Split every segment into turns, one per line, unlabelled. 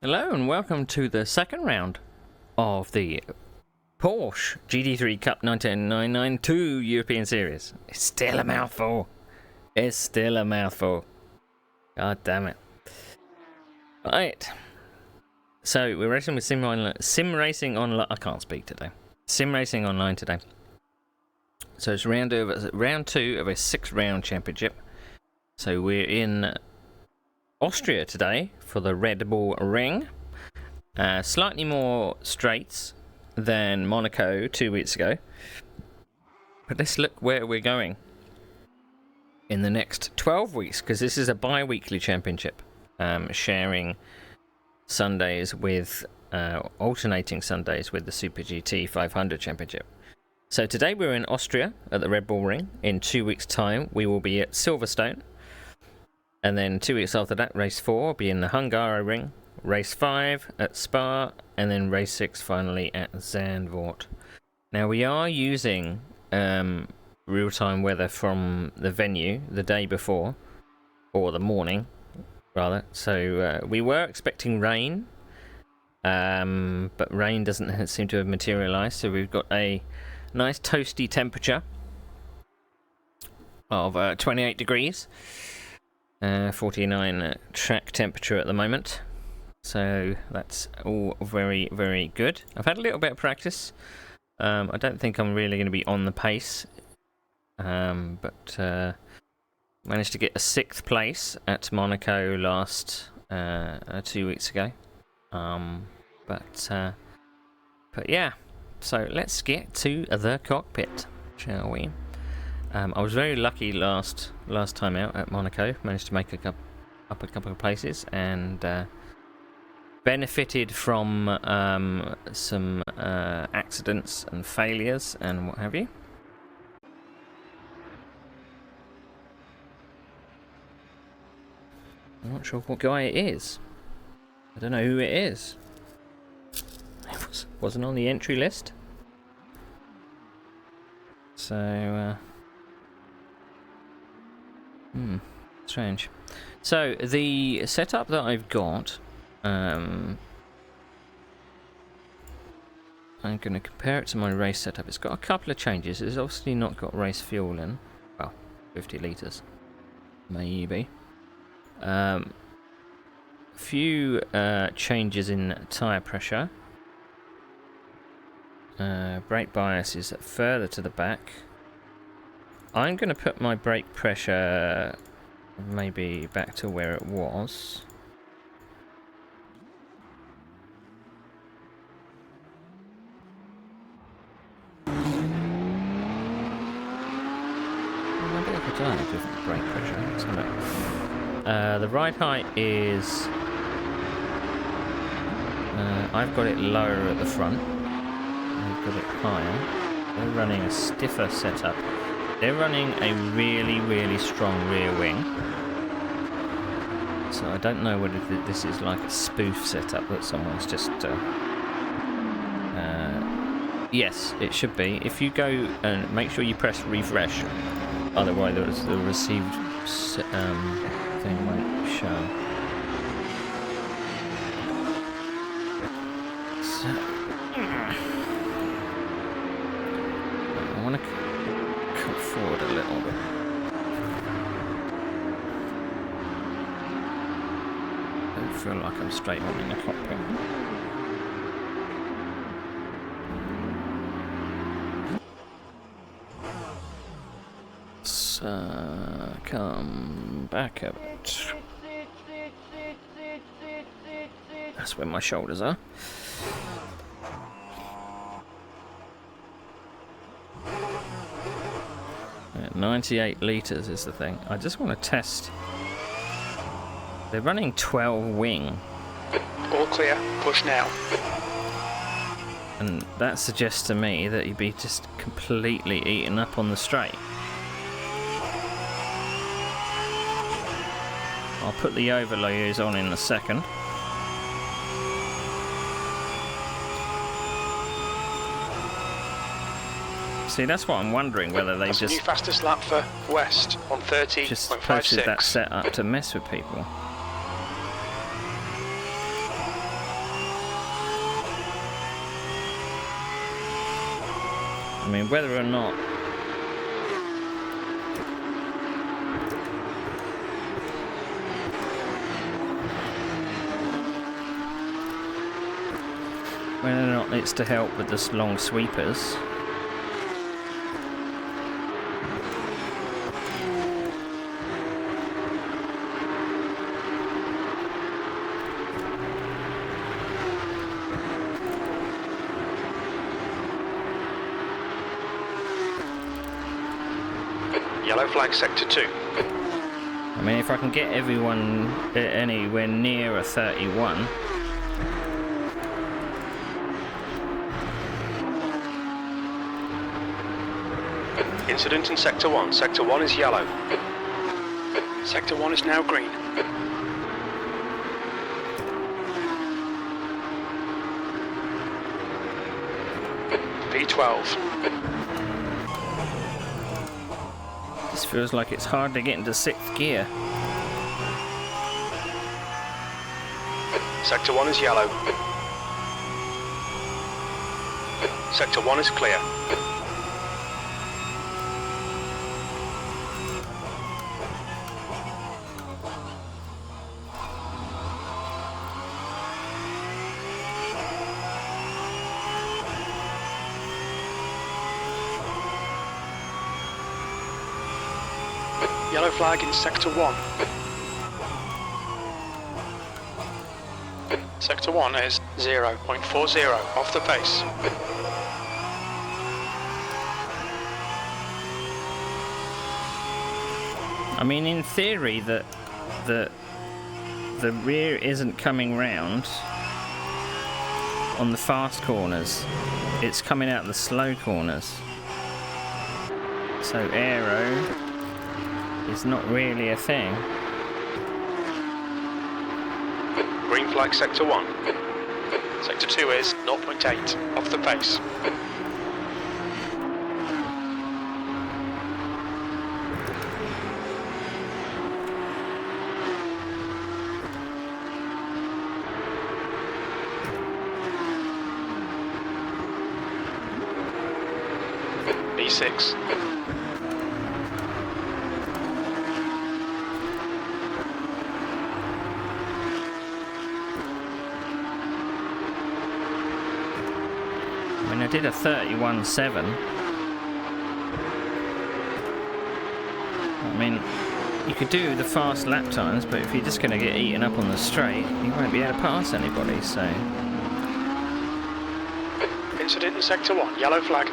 Hello and welcome to the second round of the Porsche GT3 Cup 19992 European Series. It's still a mouthful. It's still a mouthful. God damn it. Right. So we're racing with Sim Racing Online. I can't speak today. Sim Racing Online today. So it's round 2 of a 6-round championship. So we're in Austria today for the Red Bull Ring. Slightly more straights than Monaco 2 weeks ago. But let's look where we're going in the next 12 weeks, because this is a bi-weekly championship, sharing Sundays with alternating Sundays with the Super GT 500 championship. So today we're in Austria at the Red Bull Ring. In 2 weeks time we will be at Silverstone. And then 2 weeks after that, race 4 will be in the Hungaro Ring, race 5 at Spa, and then race 6 finally at Zandvoort. Now we are using real-time weather from the venue the day before, or the morning, rather. So we were expecting rain, but rain doesn't seem to have materialised. So we've got a nice toasty temperature of 28 degrees. 49 track temperature at the moment, so that's all very, very good. I've had a little bit of practice. I don't think I'm really going to be on the pace, but managed to get a 6th place at Monaco last 2 weeks ago. But yeah, so let's get to the cockpit, shall we? I was very lucky last time out at Monaco. Managed to make up a couple of places and benefited from some accidents and failures and what have you. I'm not sure what guy it is. I don't know who it is. It wasn't on the entry list. So strange. So the setup that I've got, I'm going to compare it to my race setup. It's got a couple of changes. It's obviously not got race fuel in. Well, 50 litres, maybe. Few changes in tyre pressure. Brake bias is further to the back. I'm going to put my brake pressure maybe back to where it was. Maybe I could do a different brake pressure. Let's have a look. The ride height is... I've got it lower at the front. I've got it higher. They're running a stiffer setup. They're running a really, really strong rear wing. So I don't know whether this is like a spoof setup that someone's just... yes, it should be. If you go and make sure you press refresh, otherwise the received thing won't show. So, I want to come forward a little bit. Don't feel like I'm straight on in the cockpit. So, come back a bit. That's where my shoulders are. 98 litres is the thing. I just want to test. They're running 12 wing.
All clear. Push now.
And that suggests to me that you'd be just completely eaten up on the straight. I'll put the overlays on in a second. See, that's what I'm wondering, whether they just...
New fastest lap for West on 30.56.
Just posted that setup to mess with people. mean, whether or not it's to help with the long sweepers.
Yellow flag sector 2.
I mean, if I can get everyone anywhere near a 31.
Incident in sector 1. Sector 1 is yellow. Sector 1 is now green. P12.
This feels like it's hard to get into 6th gear.
Sector 1 is yellow. Sector 1 is clear. Yellow flag in sector 1. Sector 1 is 0.40 off the pace.
I mean, in theory, the rear isn't coming round on the fast corners. It's coming out the slow corners. So aero is not really a thing.
Green flag sector 1. Sector 2 is 0.8 off the pace. B6.
I mean, I did a 31.7. I mean, you could do the fast lap times, but if you're just going to get eaten up on the straight, you won't be able to pass anybody, so...
Incident in sector 1, yellow flag.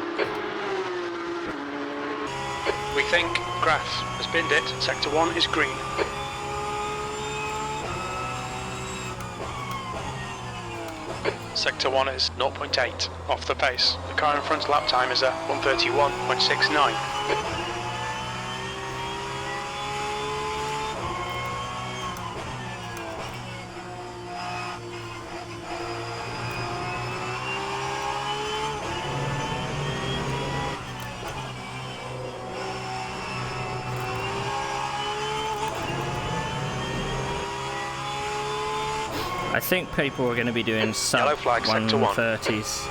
We think grass has binned it. Sector 1 is green. Sector 1 is 0.8 off the pace. The car in front's lap time is a 1:31.69.
I think people are going to be doing sub
Yellow flag, sector 1.
130s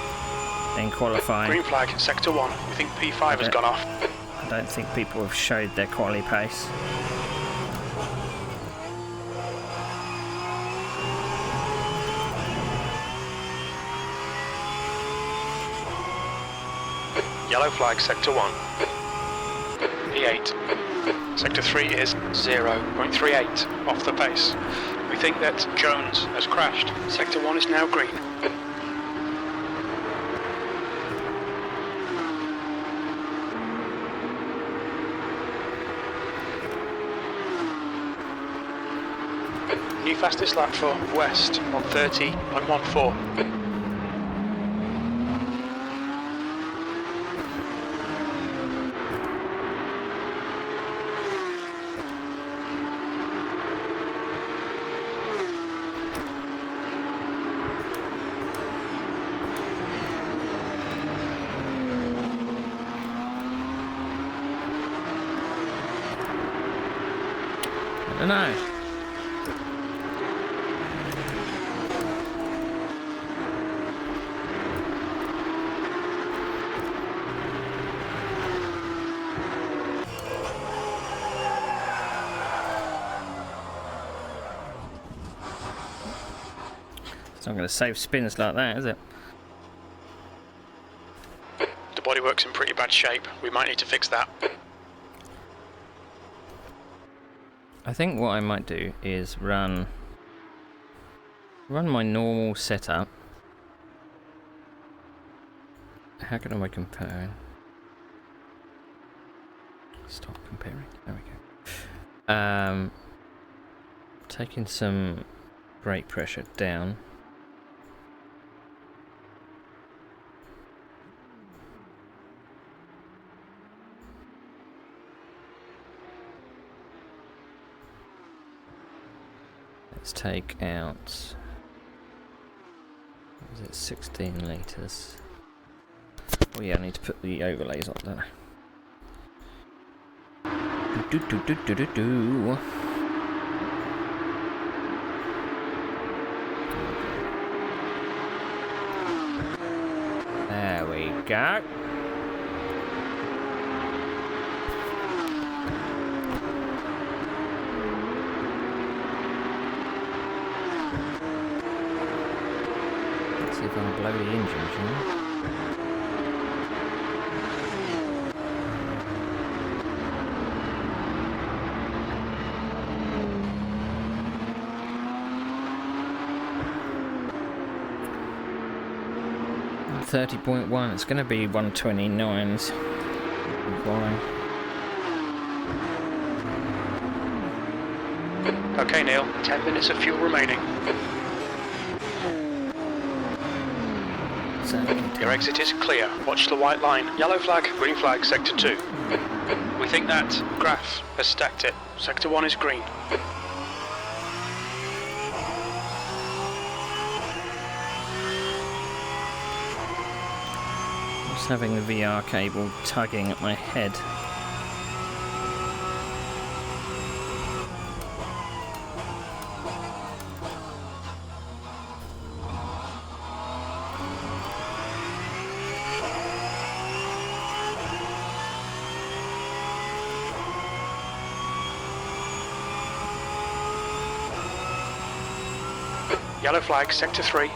in qualifying.
Green flag, sector 1. We think P5 has gone off.
I don't think people have showed their quali pace.
Yellow flag, sector 1. P8. Sector 3 is 0.38 off the pace. We think that Jones has crashed. Sector 1 is now green. New fastest lap for West on 30.14.
I don't know. It's not going to save spins like that, is it?
The bodywork's in pretty bad shape. We might need to fix that.
I think what I might do is run my normal setup. How can I compare? Stop comparing. There we go. Taking some brake pressure down. Let's take out, what is it, 16 litres. Oh yeah, I need to put the overlays on, don't I? Do. There we go. Let's see if I can blow the engine, shall we? .1, it's going to be 129s.
Okay, Neil, 10 minutes of fuel remaining. Your exit is clear. Watch the white line. Yellow flag, green flag, sector 2. We think that graph has stacked it. Sector 1 is green.
Having the VR cable tugging at my head.
Yellow flag, sector 3.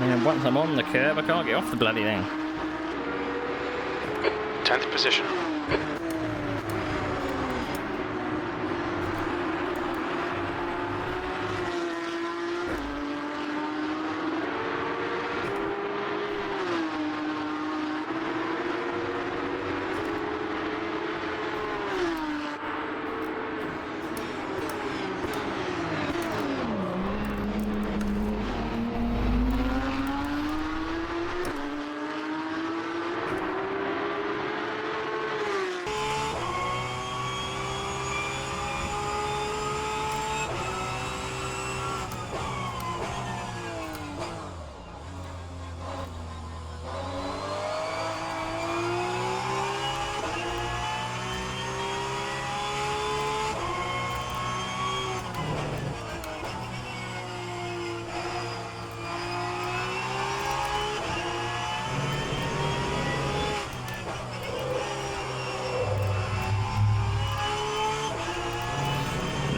And once I'm on the curb, I can't get off the bloody thing.
10th position.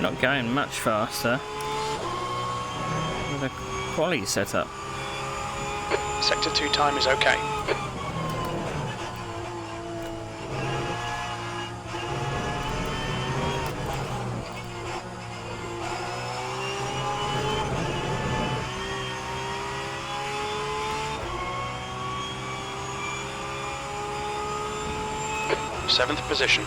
Not going much faster with a quality setup.
Sector 2 time is okay. Seventh position.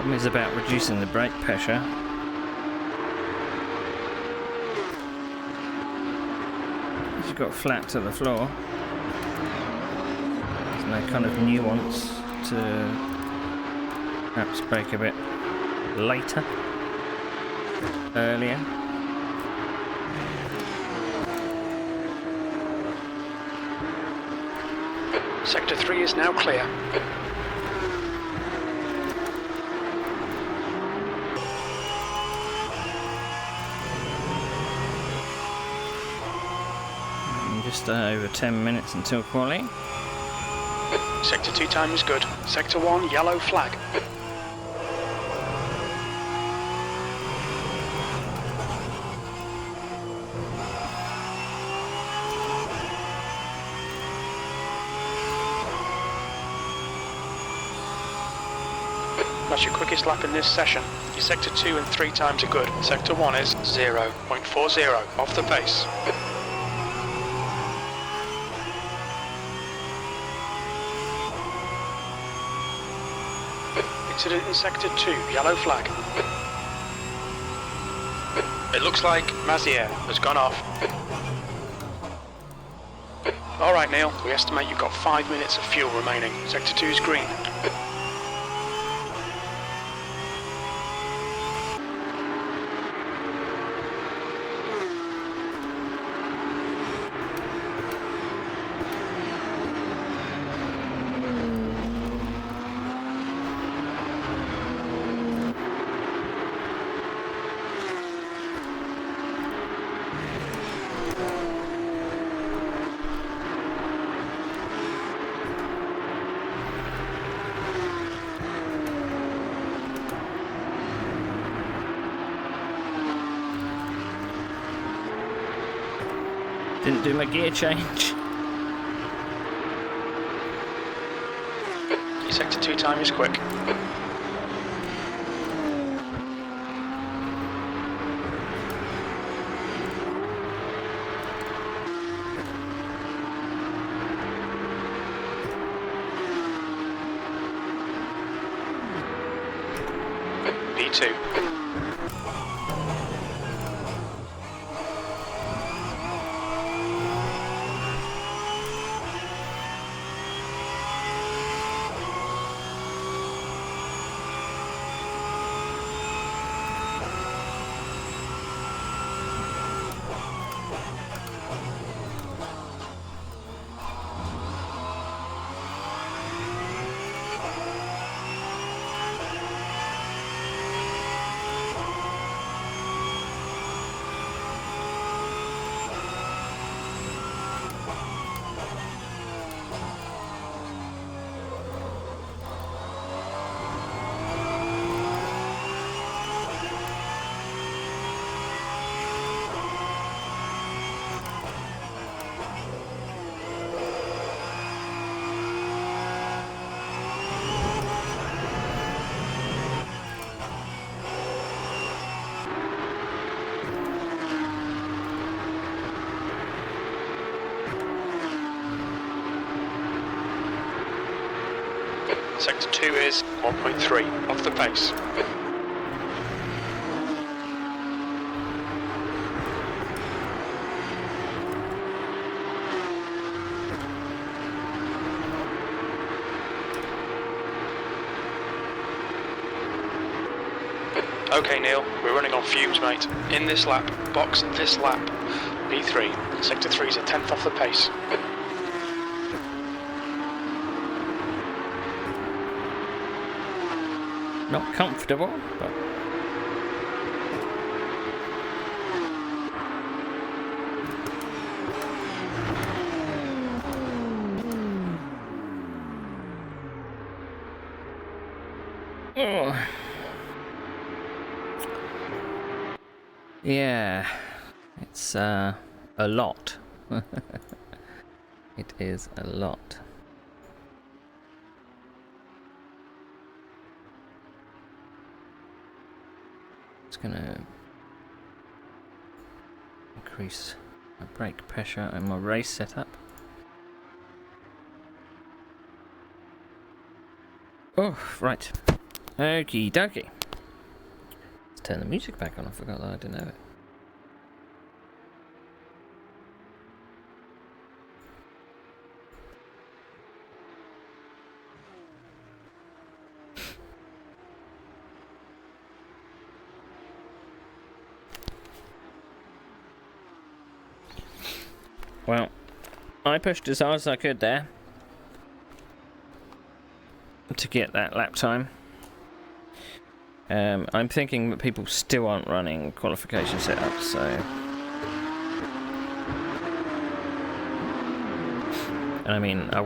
Problem is about reducing the brake pressure. You've got flat to the floor. There's no kind of nuance to perhaps brake a bit later, earlier.
Sector 3 is now clear.
Just over 10 minutes until quali.
Sector 2 time is good. Sector 1, yellow flag. That's your quickest lap in this session. Your Sector 2 and 3 times are good. Sector 1 is 0.40 off the pace. Incident in Sector 2, yellow flag. It looks like Mazière has gone off. Alright Neil, we estimate you've got 5 minutes of fuel remaining. Sector 2 is green.
Didn't do my gear change.
Your Sector 2 time is quick. B2. Sector 2 is 1.3 off the pace. Okay Neil, we're running on fumes mate. In this lap, box this lap. B3, Sector 3 is a 10th off the pace.
Not comfortable, but oh. Yeah, it's a lot. It is a lot. Just gonna increase my brake pressure and my race setup. Oh, right. Okie dokie. Let's turn the music back on. I forgot that I didn't have it. Well, I pushed as hard as I could there to get that lap time. I'm thinking that people still aren't running qualification setups, so... And I mean, I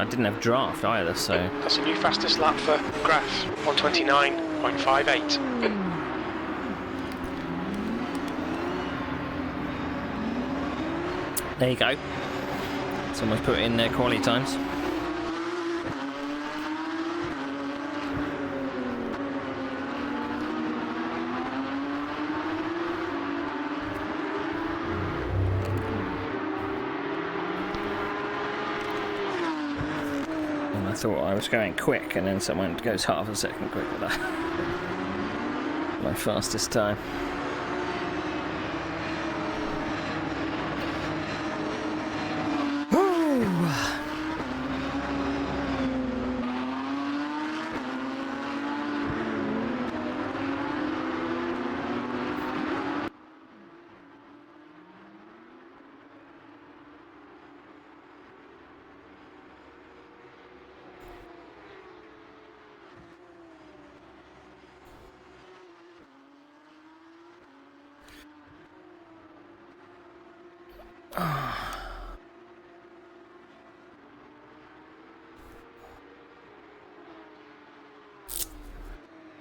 didn't have draft either, so...
That's a new fastest lap for Graf, 129.58.
There you go. Someone's put in their quali times. And I thought I was going quick, and then someone goes half a second quicker than my fastest time.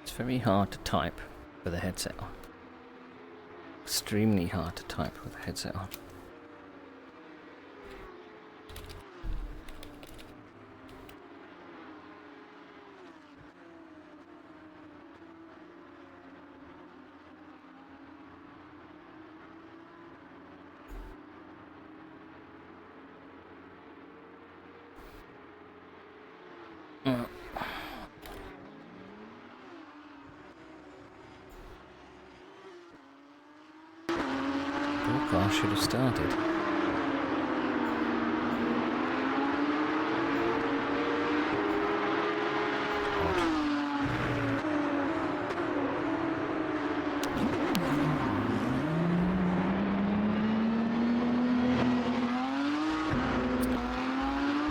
It's very hard to type with a headset on. Extremely hard to type with a headset on. I should have started.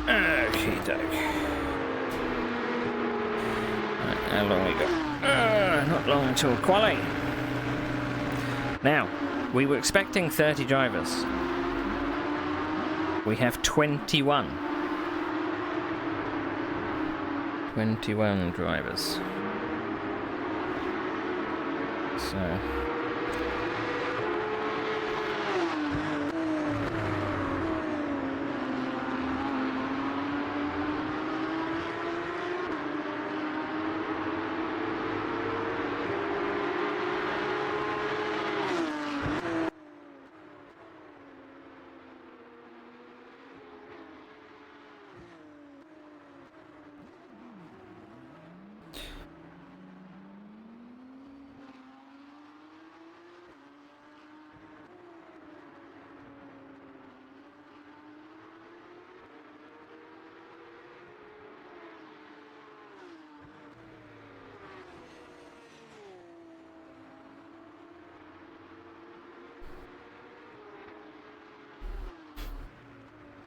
Okie doke. Right, how long we got? Not long until quali. Now, we were expecting 30 drivers. We have 21. 21 drivers. So...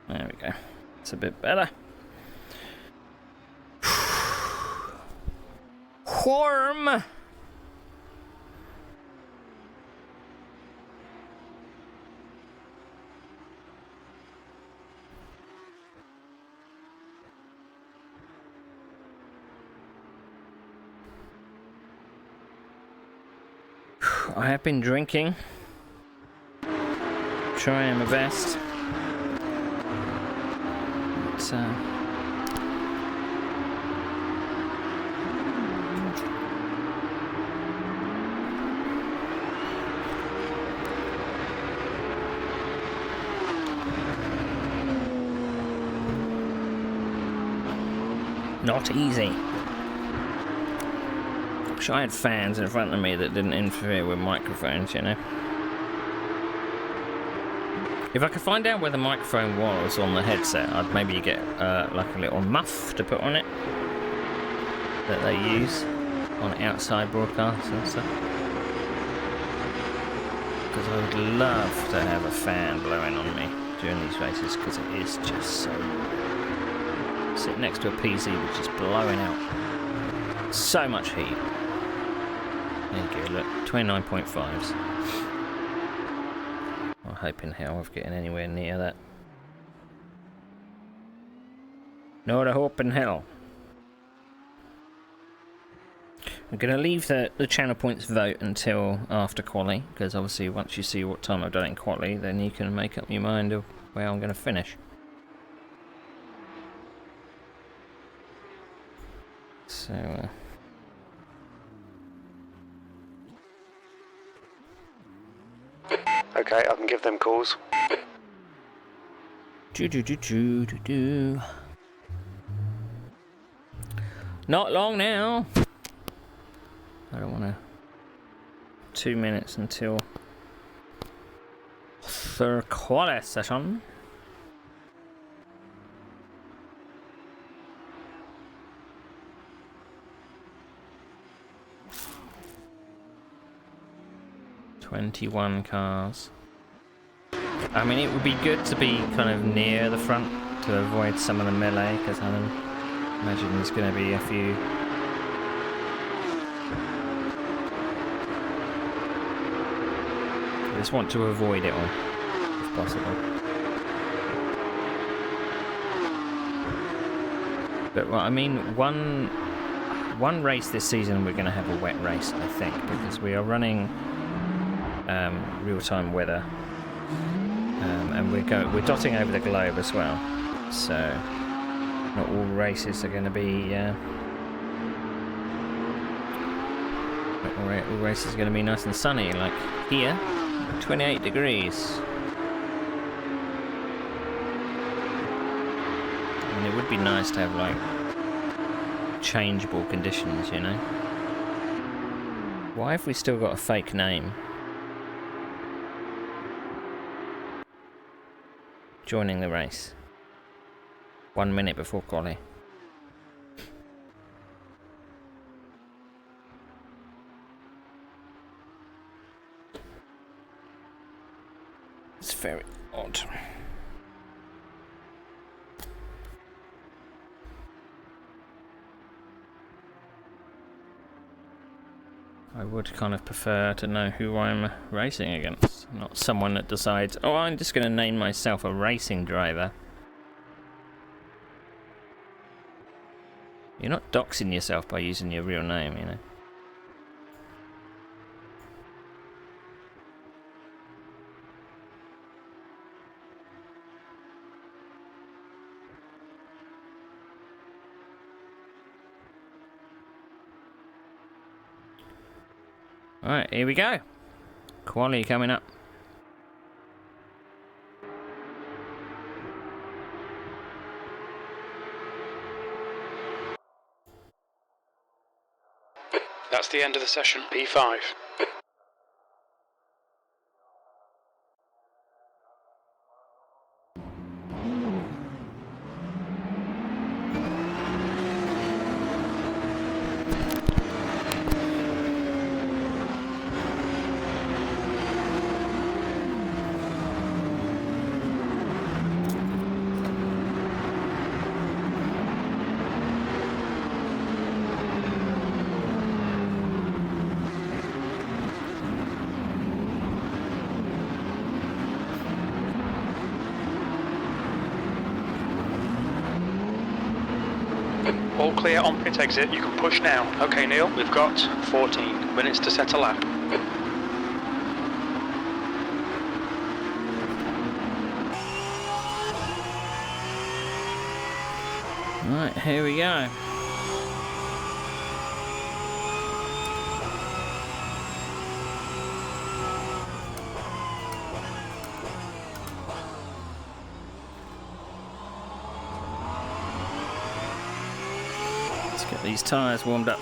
There we go. It's a bit better. Warm. I have been drinking. Trying my best. Not easy. Wish I had fans in front of me that didn't interfere with microphones, you know. If I could find out where the microphone was on the headset, I'd maybe get like a little muff to put on it that they use on outside broadcasts and stuff. Because I would love to have a fan blowing on me during these races, because it is just so... Sit next to a PC which is blowing out so much heat. There you go, look, 29.5s. I'm hoping hell of getting anywhere near that. Not a hope in hell. I'm going to leave the channel points vote until after quali, because obviously once you see what time I've done it in quali, then you can make up your mind of where I'm going to finish. So,
Okay, I can give them calls.
Not long now. I don't want to... 2 minutes until the quali session. "21 cars. I mean, it would be good to be kind of near the front to avoid some of the melee, because I imagine there's going to be a few. I just want to avoid it all, if possible. But well, I mean, one race this season we're going to have a wet race, I think, because we are running real-time weather, and we're dotting over the globe as well. So not all races are going to be. All races are going to be nice and sunny, like here. 28 degrees. I mean, it would be nice to have, like, changeable conditions, you know? Why have we still got a fake name? Joining the race. 1 minute before quali. It's very odd. I would kind of prefer to know who I'm racing against, not someone that decides, oh, I'm just going to name myself a racing driver. You're not doxing yourself by using your real name, you know. Alright, here we go. Quali coming up.
That's the end of the session, P5. All clear on pit exit, you can push now. Okay, Neil, we've got 14 minutes to set a lap.
Right, here we go. Let's get these tyres warmed up.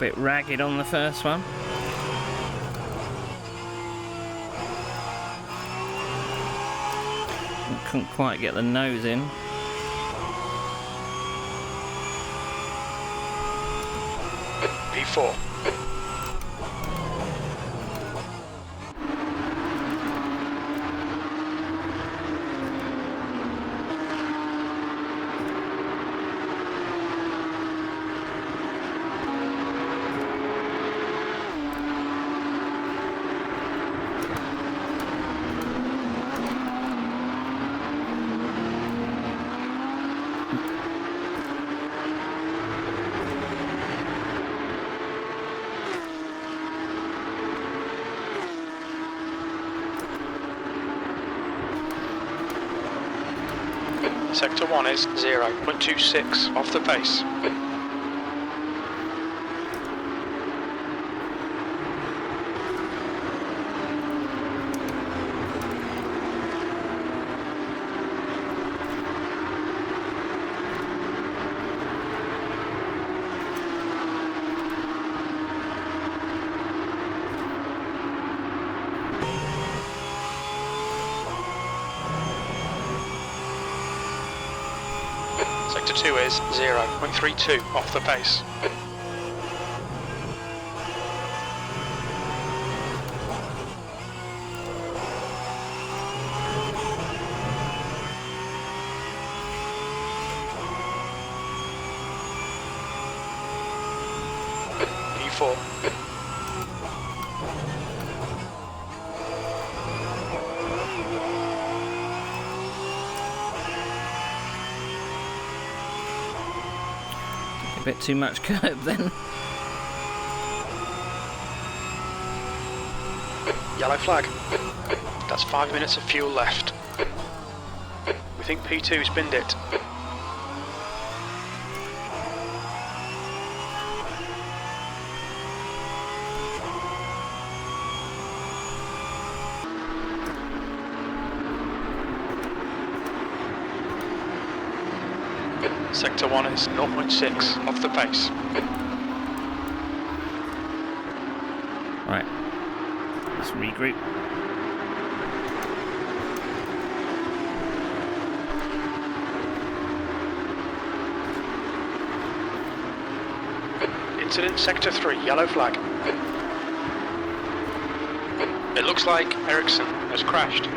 bit ragged on the first one. Couldn't quite get the nose in.
P4. Sector 1 is 0.26 off the pace. Sector 2 is 0.32 off the pace. P4.
A bit too much curb then.
Yellow flag. That's 5 minutes of fuel left. We think P2's binned it. Sector 1 is 0.6 off the pace.
Right. Let's regroup.
Incident Sector 3, yellow flag. It looks like Ericsson has crashed.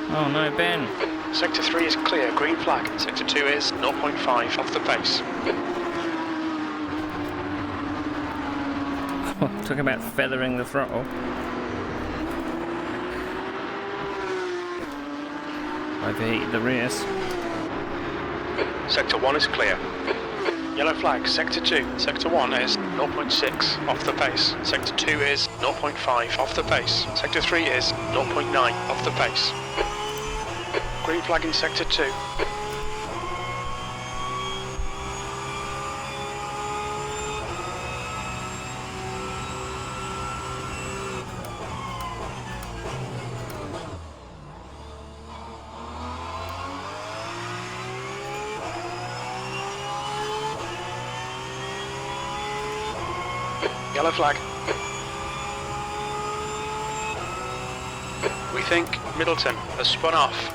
Oh no, Ben.
Sector 3 is clear, green flag. Sector 2 is 0.5 off the pace.
Talking about feathering the throttle. Overheated the rears.
Sector 1 is clear. Yellow flag, Sector 2. Sector 1 is 0.6 off the pace. Sector 2 is 0.5 off the pace. Sector 3 is 0.9 off the pace. Green flag in Sector 2. Yellow flag. We think Middleton has spun off.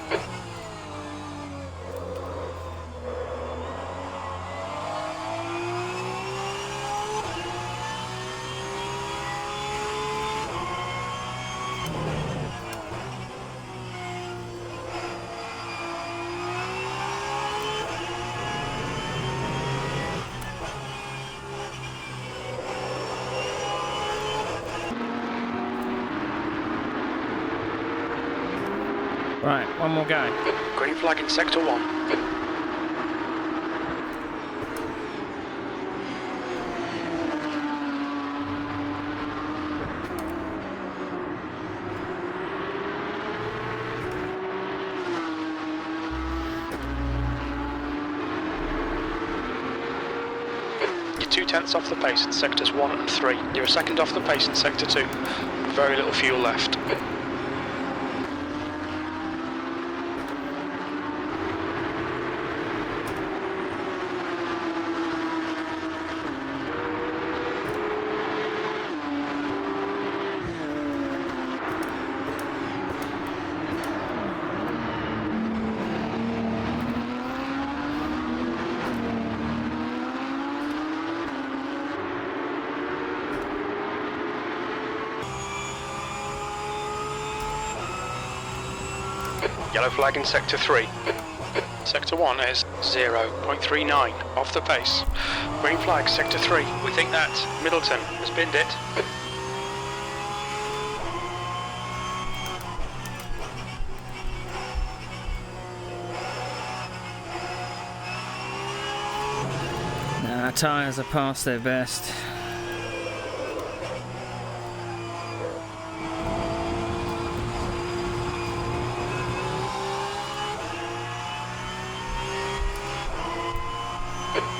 Right, one more go.
Green flag in Sector 1. You're 2/10 off the pace in Sectors 1 and 3. You're a second off the pace in Sector 2. Very little fuel left. Yellow flag in Sector 3. Sector 1 is 0.39 off the pace. Green flag, Sector 3. We think that Middleton has binned it.
Our tyres are past their best.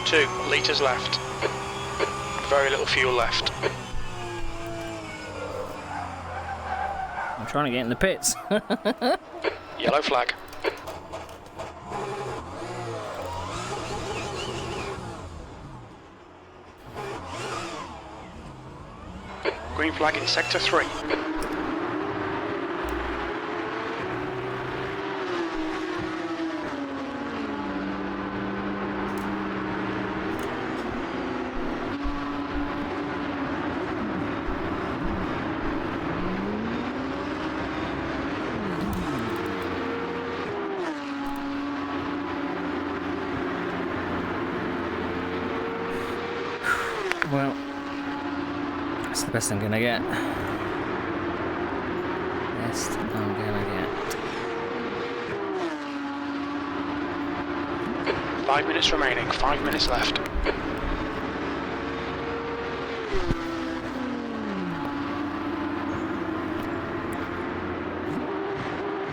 Two litres left. Very little fuel left.
I'm trying to get in the pits.
Yellow flag. Green flag in Sector 3.
Well, that's the best I'm gonna get. Best I'm gonna get.
5 minutes remaining, 5 minutes left.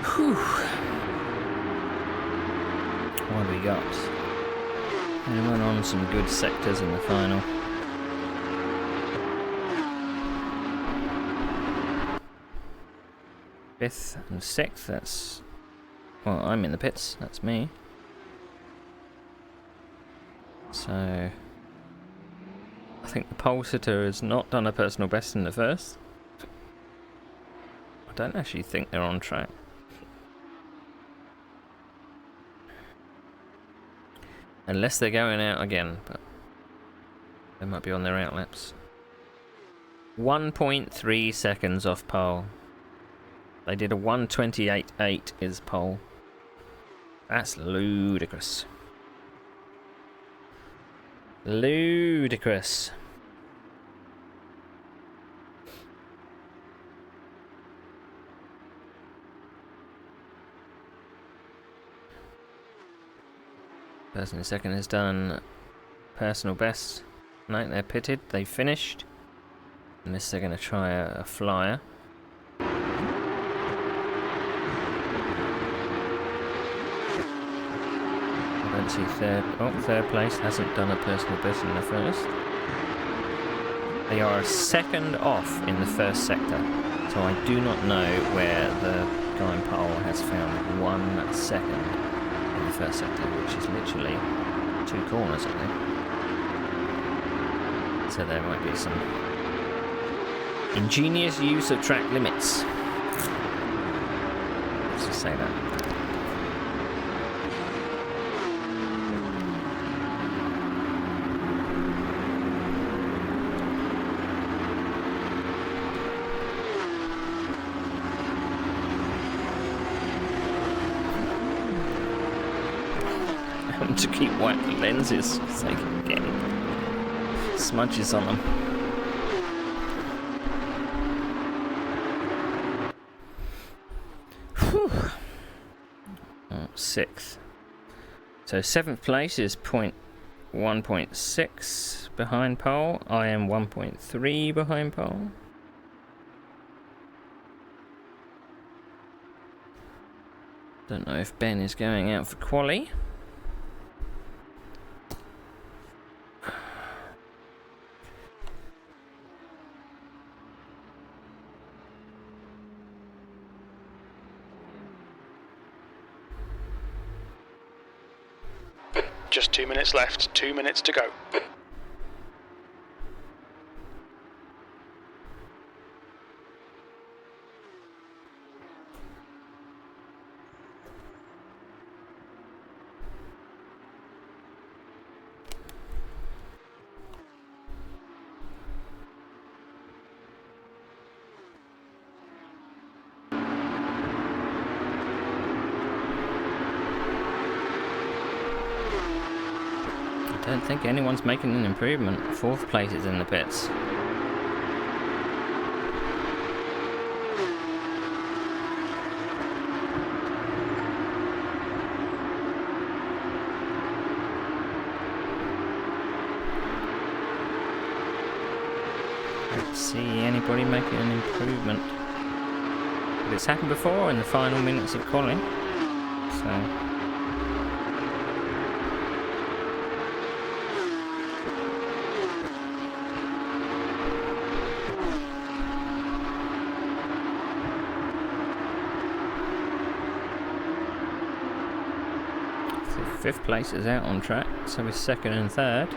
Whew. What have we got? We went on some good sectors in the final. Fifth and sixth, that's... Well, I'm in the pits, that's me. So... I think the pole sitter has not done a personal best in the first. I don't actually think they're on track. Unless they're going out again, but... They might be on their out laps. 1.3 seconds off pole. They did a 1:28.8 is pole. That's ludicrous. Ludicrous. Person in second has done personal best. No, they're pitted. They finished. Unless they're going to try a flyer. I don't see third place hasn't done a personal best in the first. They are a second off in the first sector, so I do not know where the guy in pole has found 1 second in the first sector, which is literally 2 corners, I think. So there might be some ingenious use of track limits. Let's just say that. To keep white the lenses because they can get smudges on them. Whew. Oh, 6th. So 7th place is 1.6 behind pole. I am 1.3 behind pole. Don't know if Ben is going out for quali.
Just 2 minutes left, 2 minutes to go.
don't think anyone's making an improvement. 4th place is in the pits. Don't see anybody making an improvement. But it's happened before in the final minutes of qualifying. So. Fifth place is out on track, so is 2nd and 3rd.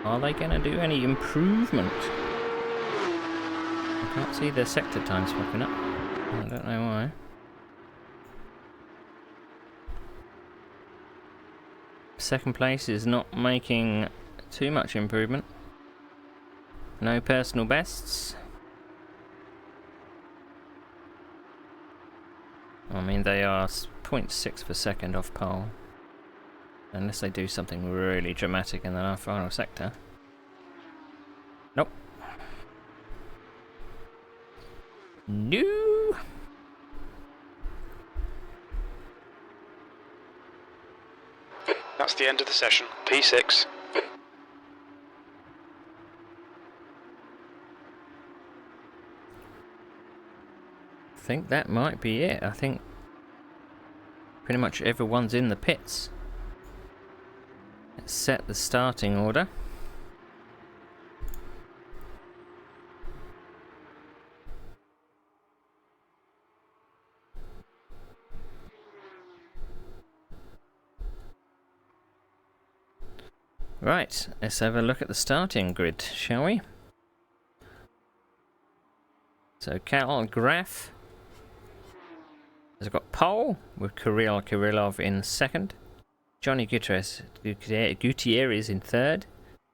Are they going to do any improvement? I can't see the sector times popping up. I don't know why. Second place is not making too much improvement. No personal bests. I mean, they are 0.6 per second off pole. Unless they do something really dramatic in the final sector. Nope. No.
That's the end of the session. P6.
I think that might be it. I think pretty much everyone's in the pits. Let's set the starting order. Right, let's have a look at the starting grid, shall we? So Karl Graf has got pole with Kirill Kirillov in 2nd. Johnny Gutierrez in 3rd.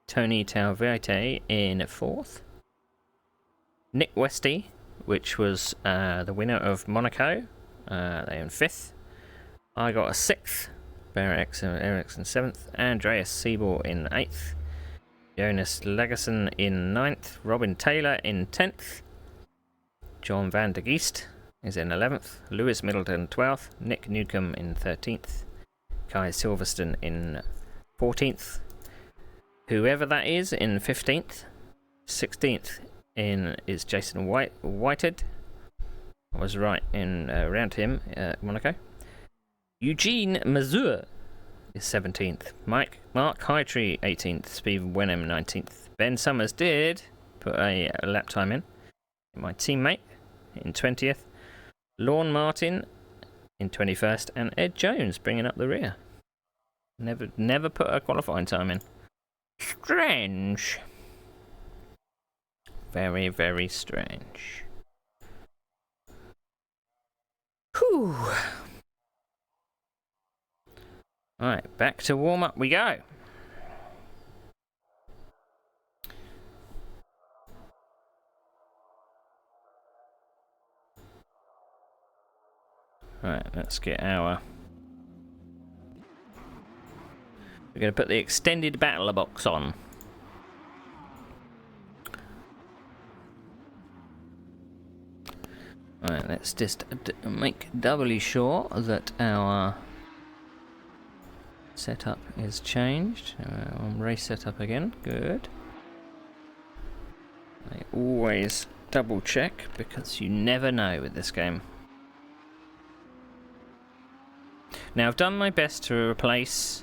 Tony Tauvete in 4th. Nick Westy, which was the winner of Monaco, they in 5th. I got a 6th. Ericsson 7th. Andreas Siebel in 8th. Jonas Legerson in 9th. Robin Taylor in 10th. John Van der Geest is in 11th. Lewis Middleton 12th. Nick Newcomb in 13th. Kai Silverstone in 14th. Whoever that is in 15th. 16th is Jason Whitehead. I was right in around him at Monaco. Eugene Mazur is 17th. Mark Hightree 18th. Steve Wenham 19th. Ben Summers did put a lap time in. My teammate in 20th. Lorne Martin in 21st. And Ed Jones bringing up the rear. Never put a qualifying time in. Strange. Very, very strange. Whew. Alright, back to warm up we go. Right, let's get our... We're going to put the extended battle box on. Right, let's just make doubly sure that our setup is changed. Race setup again. Good. I always double check because you never know with this game. Now I've done my best to replace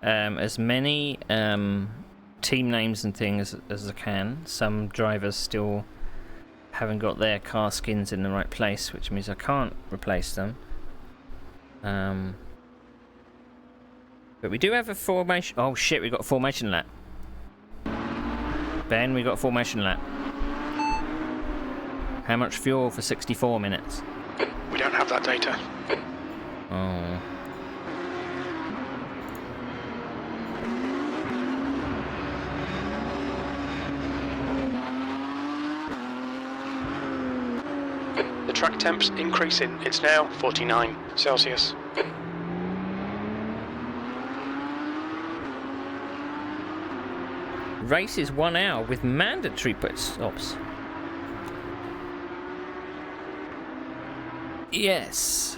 as many team names and things as I can. Some drivers still haven't got their car skins in the right place, which means I can't replace them. But we do have a formation. Oh shit, we got a formation lap. Ben, we got a formation lap. How much fuel for 64 minutes?
We don't have that data.
Oh.
The track temp's increasing. It's now 49 Celsius.
race is 1 hour with mandatory pit stops. Yes.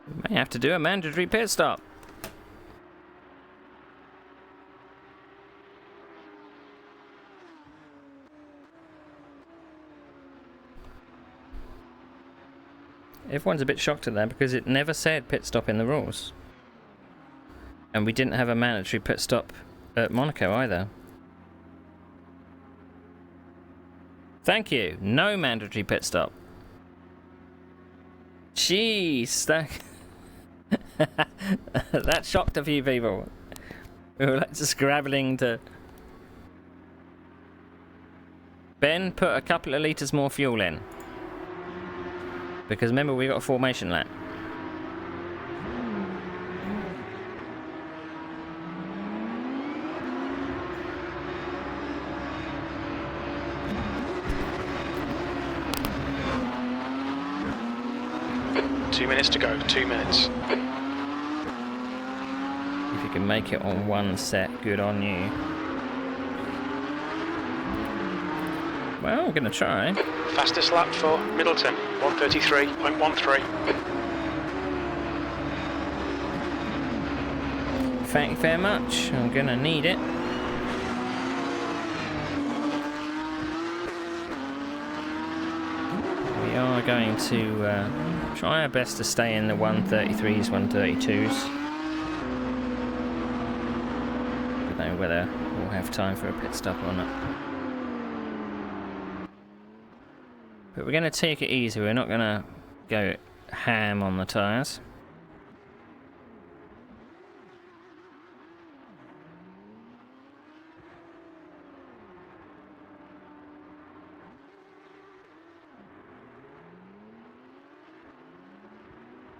We may have to do a mandatory pit stop. Everyone's a bit shocked at that because it never said pit stop in the rules. And we didn't have a mandatory pit stop at Monaco either. Thank you. No mandatory pit stop. Jeez, that shocked a few people. We were like just scrabbling to... Ben, put a couple of litres more fuel in. Because remember, we got a formation lap.
Two minutes to go, 2 minutes.
If you can make it on one set, good on you. Well, I'm going to try.
Fastest lap for Middleton, 1:33.13.
Thank you very much. I'm going to need it. We are going to try our best to stay in the 133s, 132s. I don't know whether we'll have time for a pit stop or not. But we're going to take it easy. We're not going to go ham on the tyres.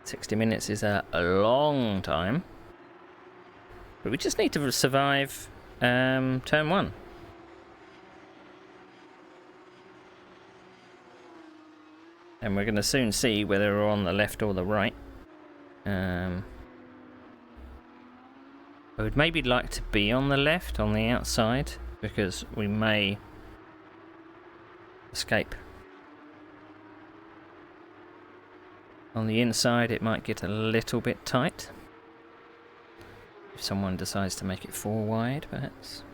$60 minutes is a long time. But we just need to survive turn 1. And we're going to soon see whether we're on the left or the right. I would maybe like to be on the left, on the outside, because we may escape. On the inside it might get a little bit tight. If someone decides to make it 4 wide, perhaps.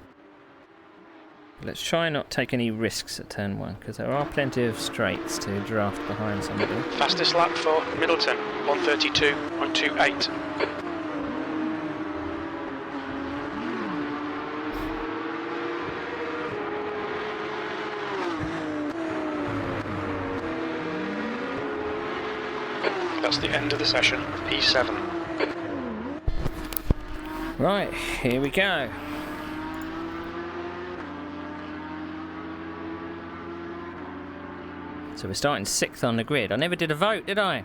Let's try not take any risks at turn 1, because there are plenty of straights to draft behind somebody.
Fastest lap for Middleton, 1:32.28. That's the end of the session of P7.
Right, here we go. So we're starting 6th on the grid. I never did a vote, did I?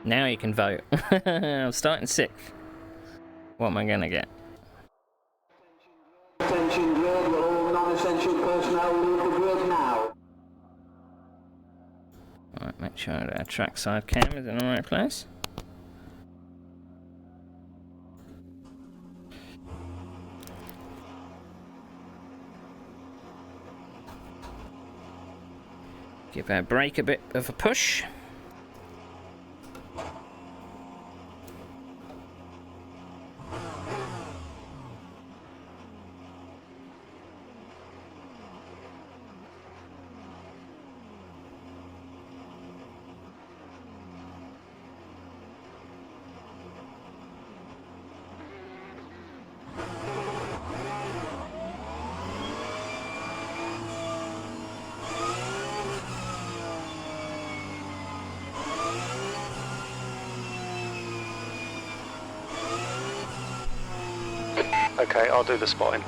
Now you can vote. I'm starting 6th. What am I going to get?
Attention grid, all non-essential personnel leave the grid now.
Alright, make sure that our trackside cam is in the right place. Give our brake a bit of a push.
Okay, I'll do the spotting.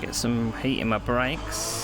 Get some heat in my brakes.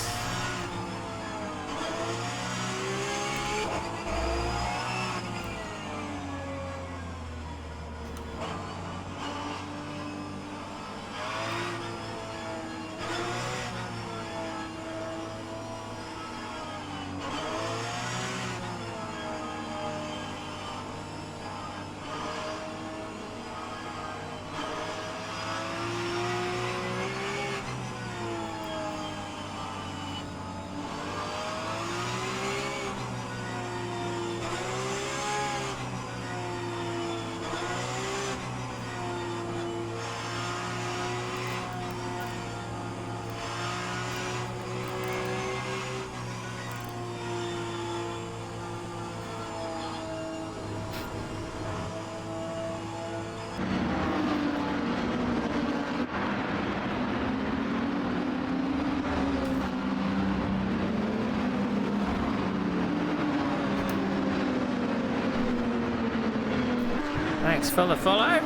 Thanks for the follow.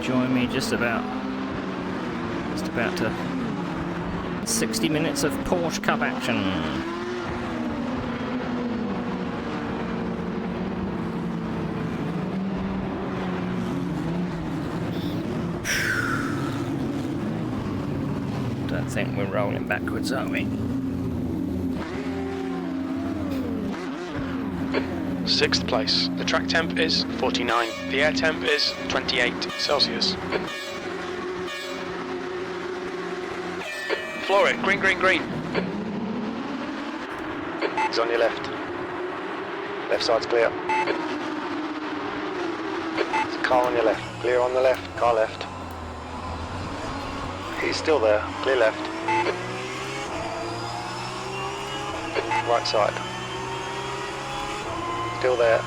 Join me just about to 60 minutes of Porsche Cup action. Don't think we're rolling backwards, are we?
6th place. The track temp is 49. The air temp is 28 Celsius. Floor it. Green, green, green.
He's on your left. Left side's clear. There's a car on your left. Clear on the left. Car left. He's still there. Clear left. Right side. Still there.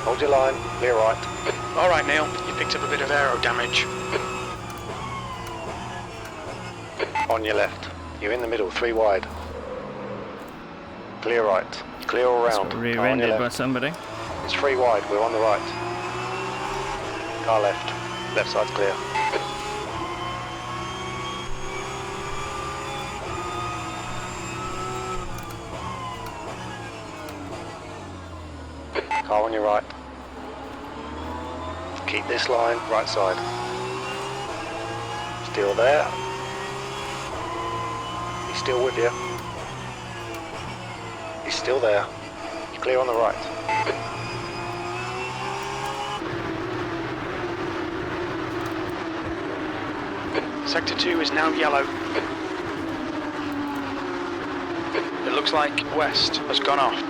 Hold your line. Clear right.
All right, Neil. You picked up a bit of aero damage.
On your left. You're in the middle. 3 wide. Clear right. Clear all round.
Rear-ended by somebody.
It's 3 wide. We're on the right. Car left. Left side's clear. Car on your right. Keep this line, right side. Still there. He's still with you. He's still there. You're clear on the right.
Sector 2 is now yellow. It looks like West has gone off.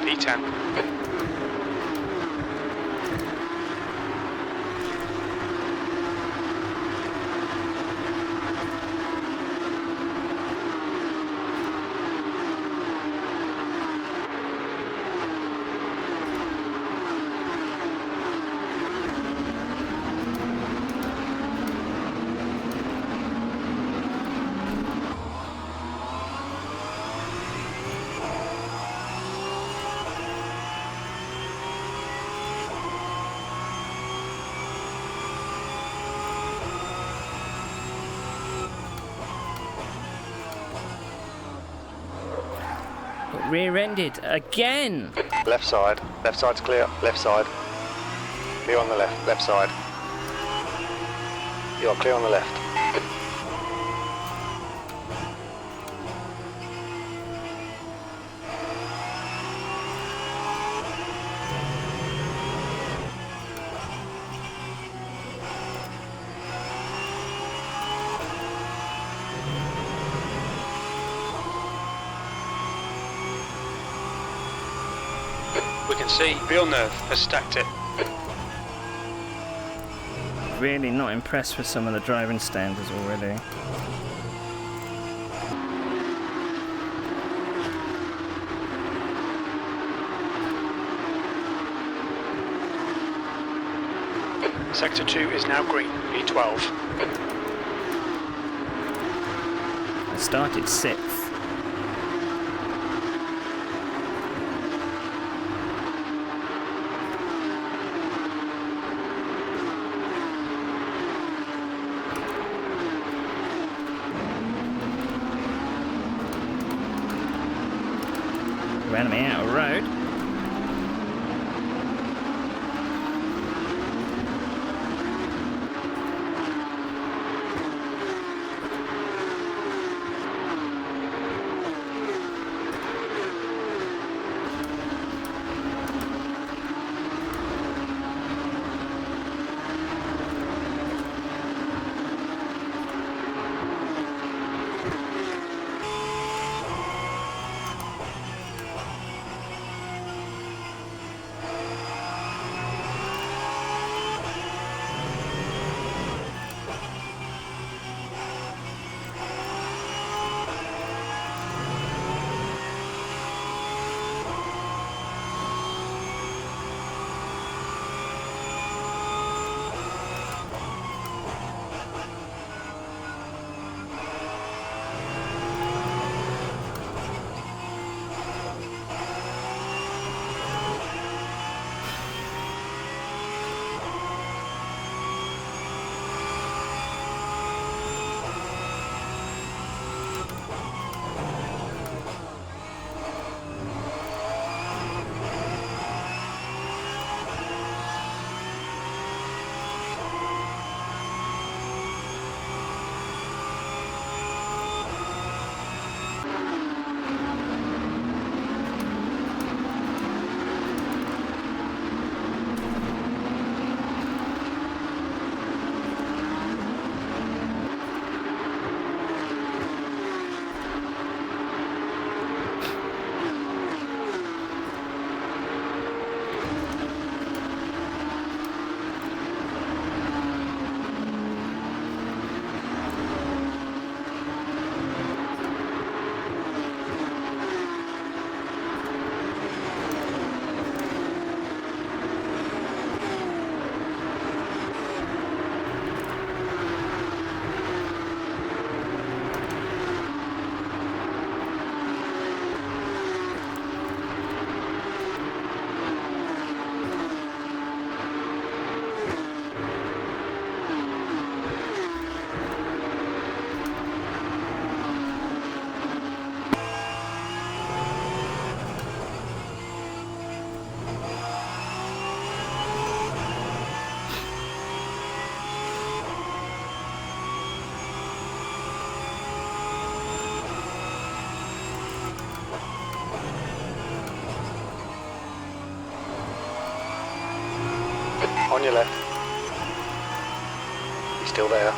P10.
rear-ended again.
Left side's clear, left side. Clear on the left side. You are clear on the left.
We can see Villeneuve has stacked it.
Really not impressed with some of the driving standards already.
Sector 2 is now green, P12.
I started 6th. Ran me out of road.
On your left. He's still there.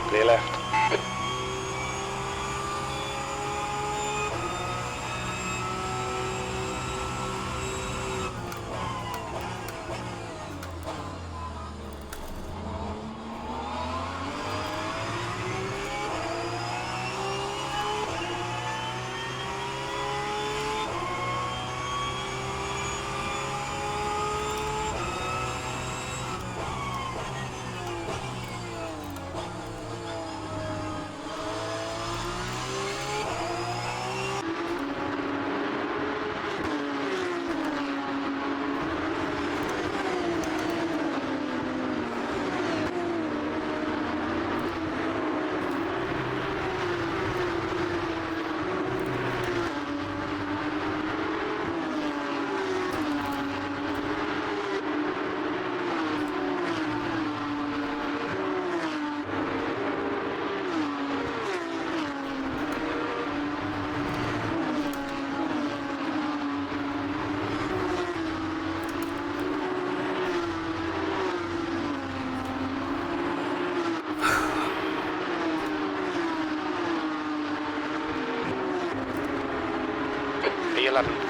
Clear left.
11.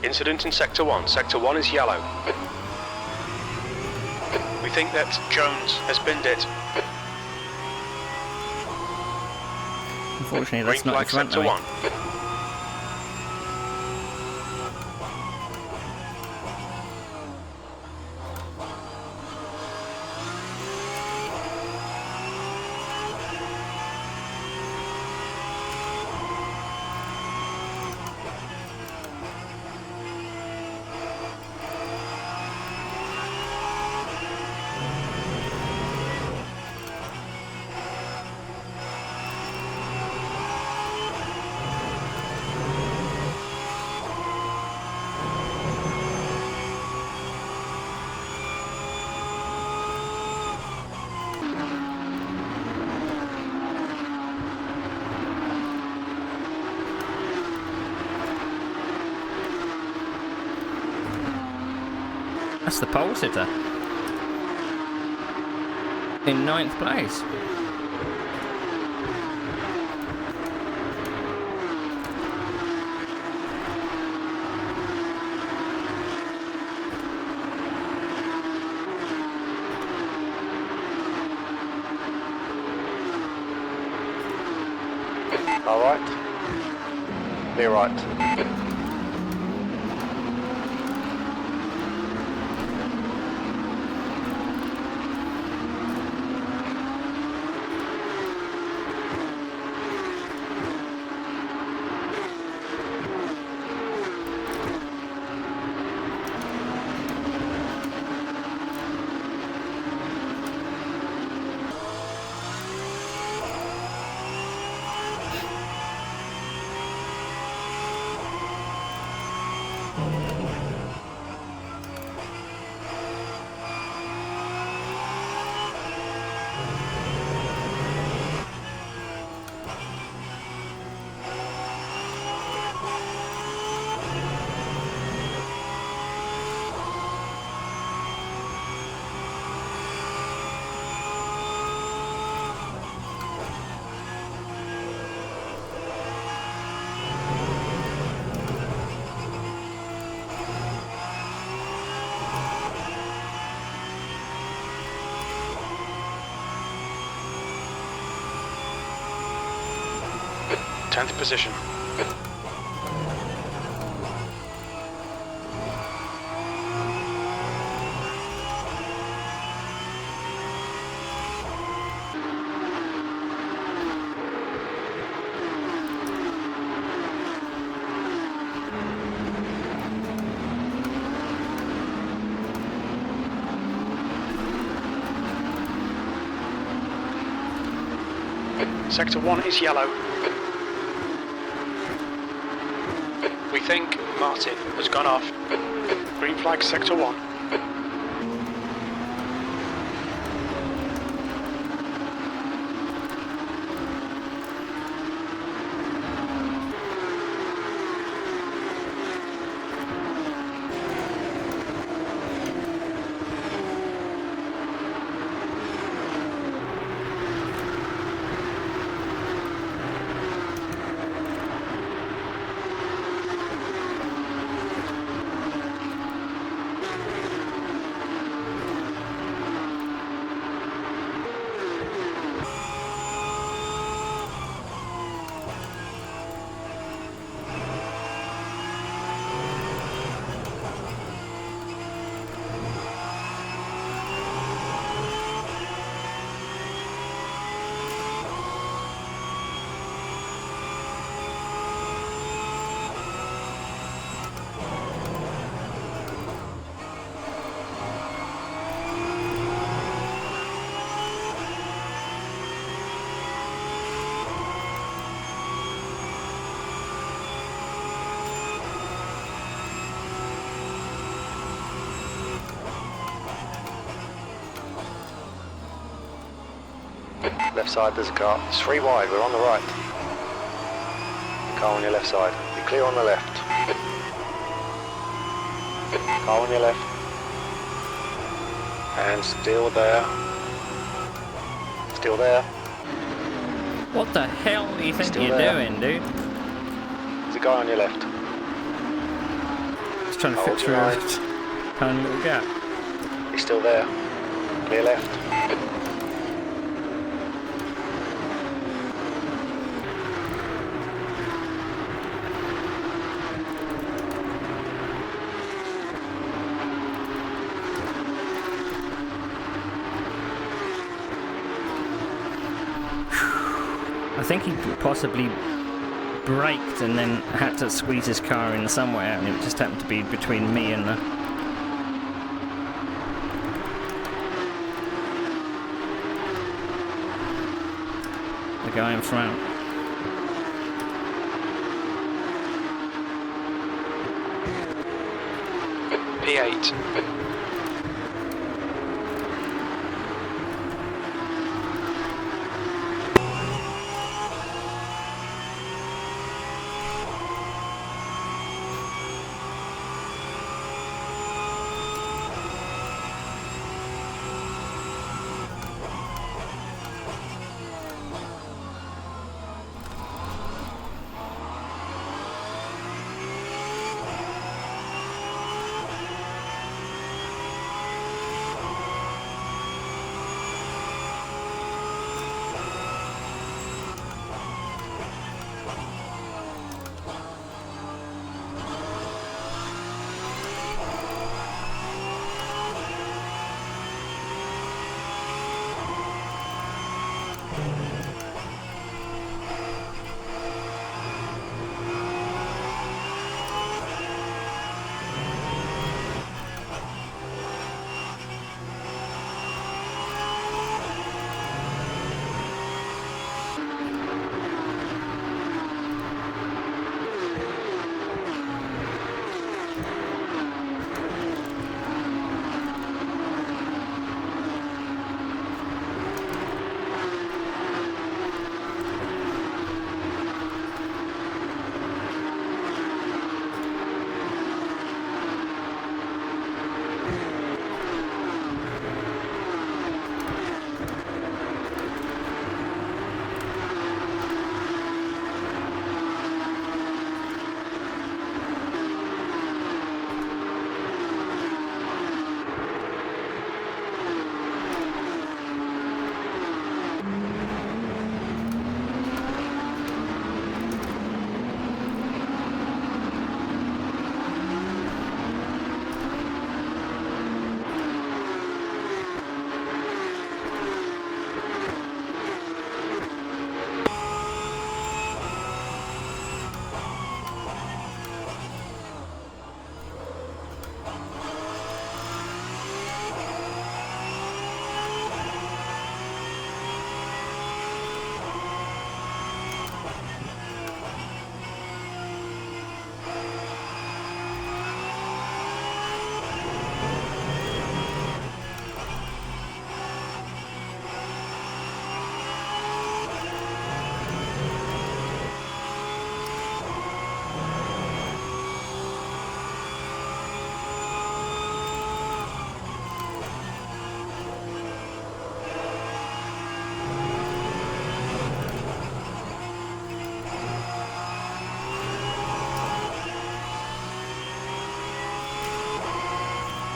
Incident in Sector 1. Sector 1 is yellow. We think that Jones has binned it.
Unfortunately,
Green
that's not in
flag
front
Sector
of me.
1.
That's the pole sitter. In 9th place.
All right. Clear right.
Tenth position. Sector 1 is yellow. We think Martin has gone off. Green flag Sector 1.
Left side, there's a car. It's 3 wide, we're on the right. Car on your left side. You're clear on the left. Car on your left. And still there. Still there.
What the hell do you think
Still
you're
there.
doing, dude?
There's a guy on your left.
Just trying to
Hold
fit
your
through a
line.
tiny little gap.
He's still there. Clear left.
I think he possibly braked and then had to squeeze his car in somewhere, and it just happened to be between me and the guy in front.
P8.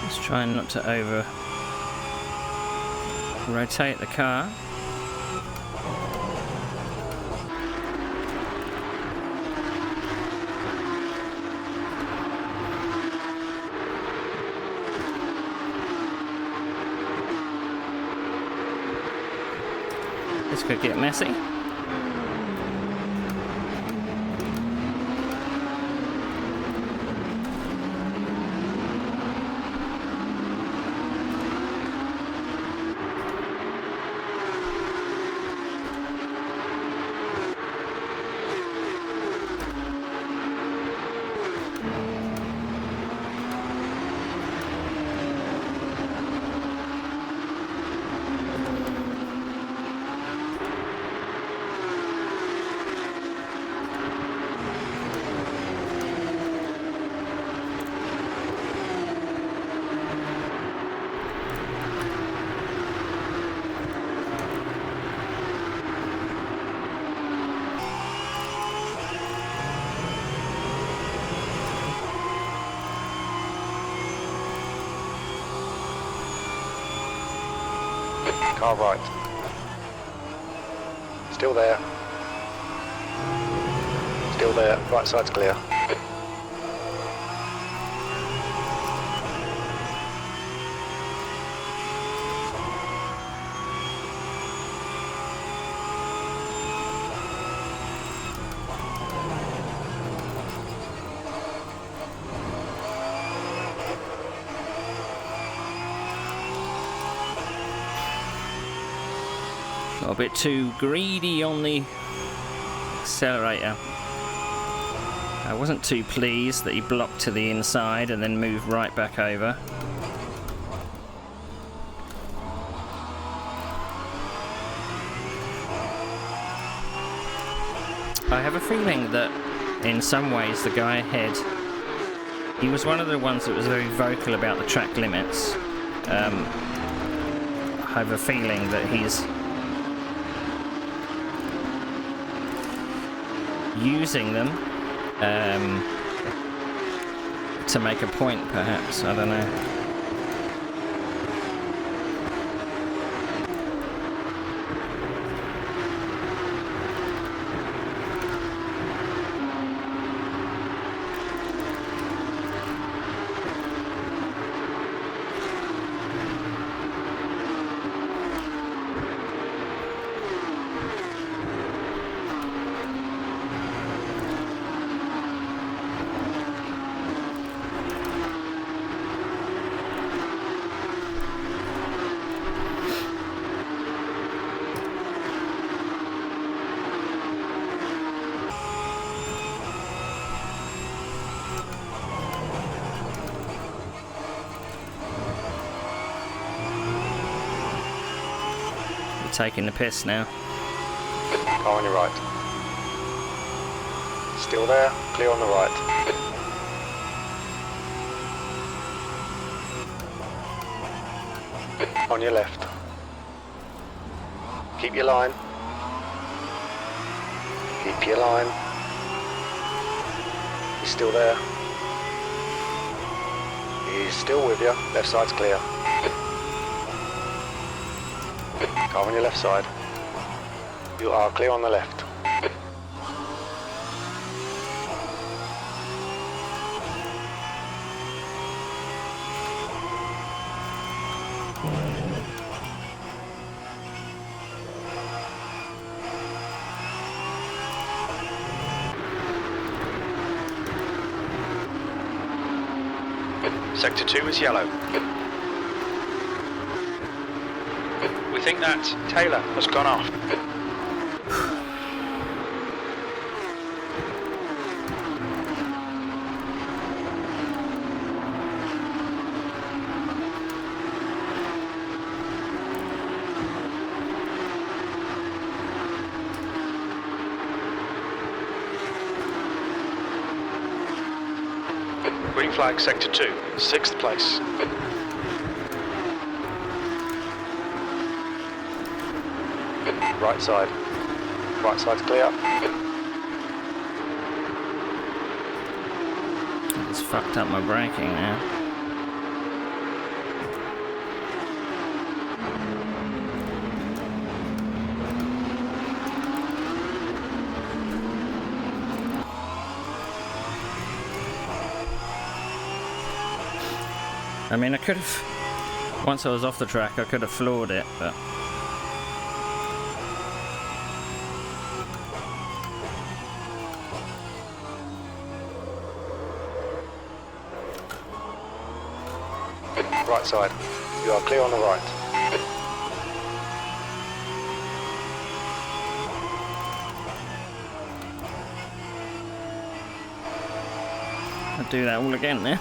Just trying not to over rotate the car. This could get messy.
Car right. Still there. Still there. Right side's clear.
Got a bit too greedy on the accelerator. I wasn't too pleased that he blocked to the inside and then moved right back over. I have a feeling that in some ways the guy ahead, he was one of the ones that was very vocal about the track limits. I have a feeling that he's using them to make a point, perhaps. I don't know. Taking the piss now.
Car on your right. Still there, clear on the right. On your left. Keep your line. Keep your line. He's still there. He's still with you. Left side's clear. Car on your left side. You are clear on the left.
Sector 2 is yellow. We think that Taylor has gone off. Green flag sector 2, 6th place.
Right side. Right side's clear.
It's fucked up my braking now. I mean, I could have, once I was off the track, I could have floored it, but
Right side. You are clear on the right.
I'll do that all again there.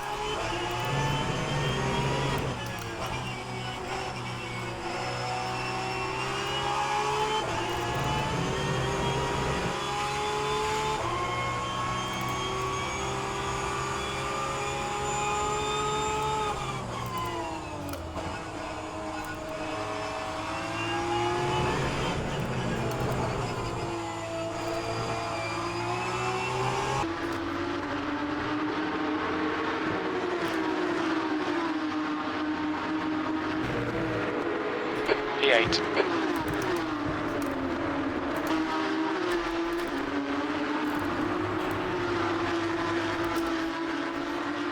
P8.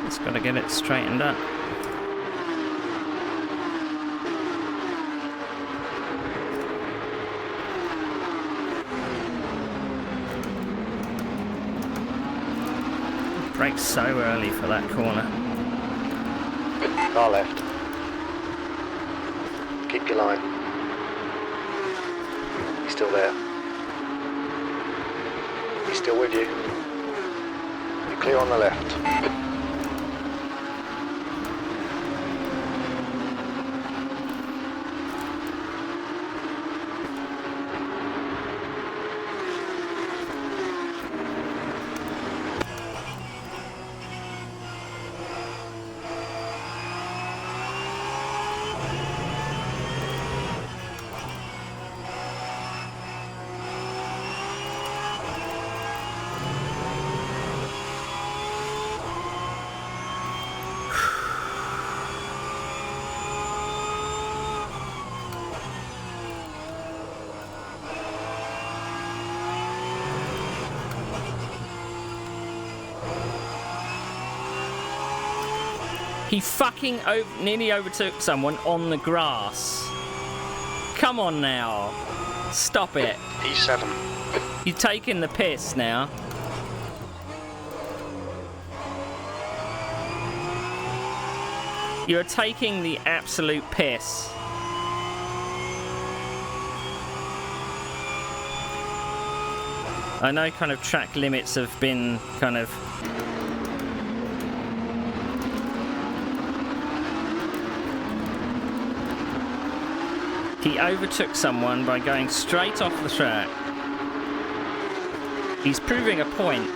Just got to get it straightened up. Brakes so early for that corner.
Car left. Keep your line. He's still there. He's still with you. You're clear on the left.
He fucking nearly overtook someone on the grass. Come on now. Stop it.
P7.
You're taking the piss now. You're taking the absolute piss. I know kind of track limits have been kind of... He overtook someone by going straight off the track. He's proving a point.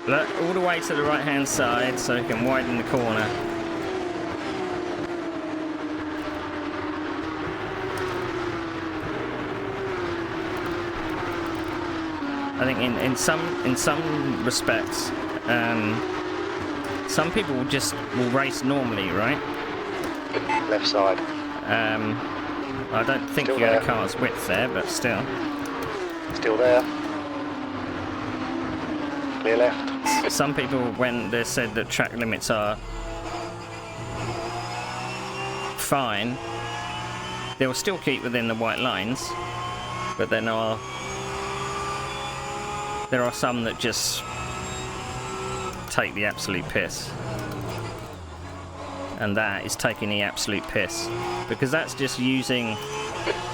Look, all the way to the right-hand side so he can widen the corner. I think in some respects, some people will race normally, right?
Left side.
I don't think
Still
you had a
there.
car's width there, but still.
Still there. Clear left.
Some people, when they said that track limits are fine, they will still keep within the white lines, but then there are some that just take the absolute piss. And that is taking the absolute piss. Because that's just using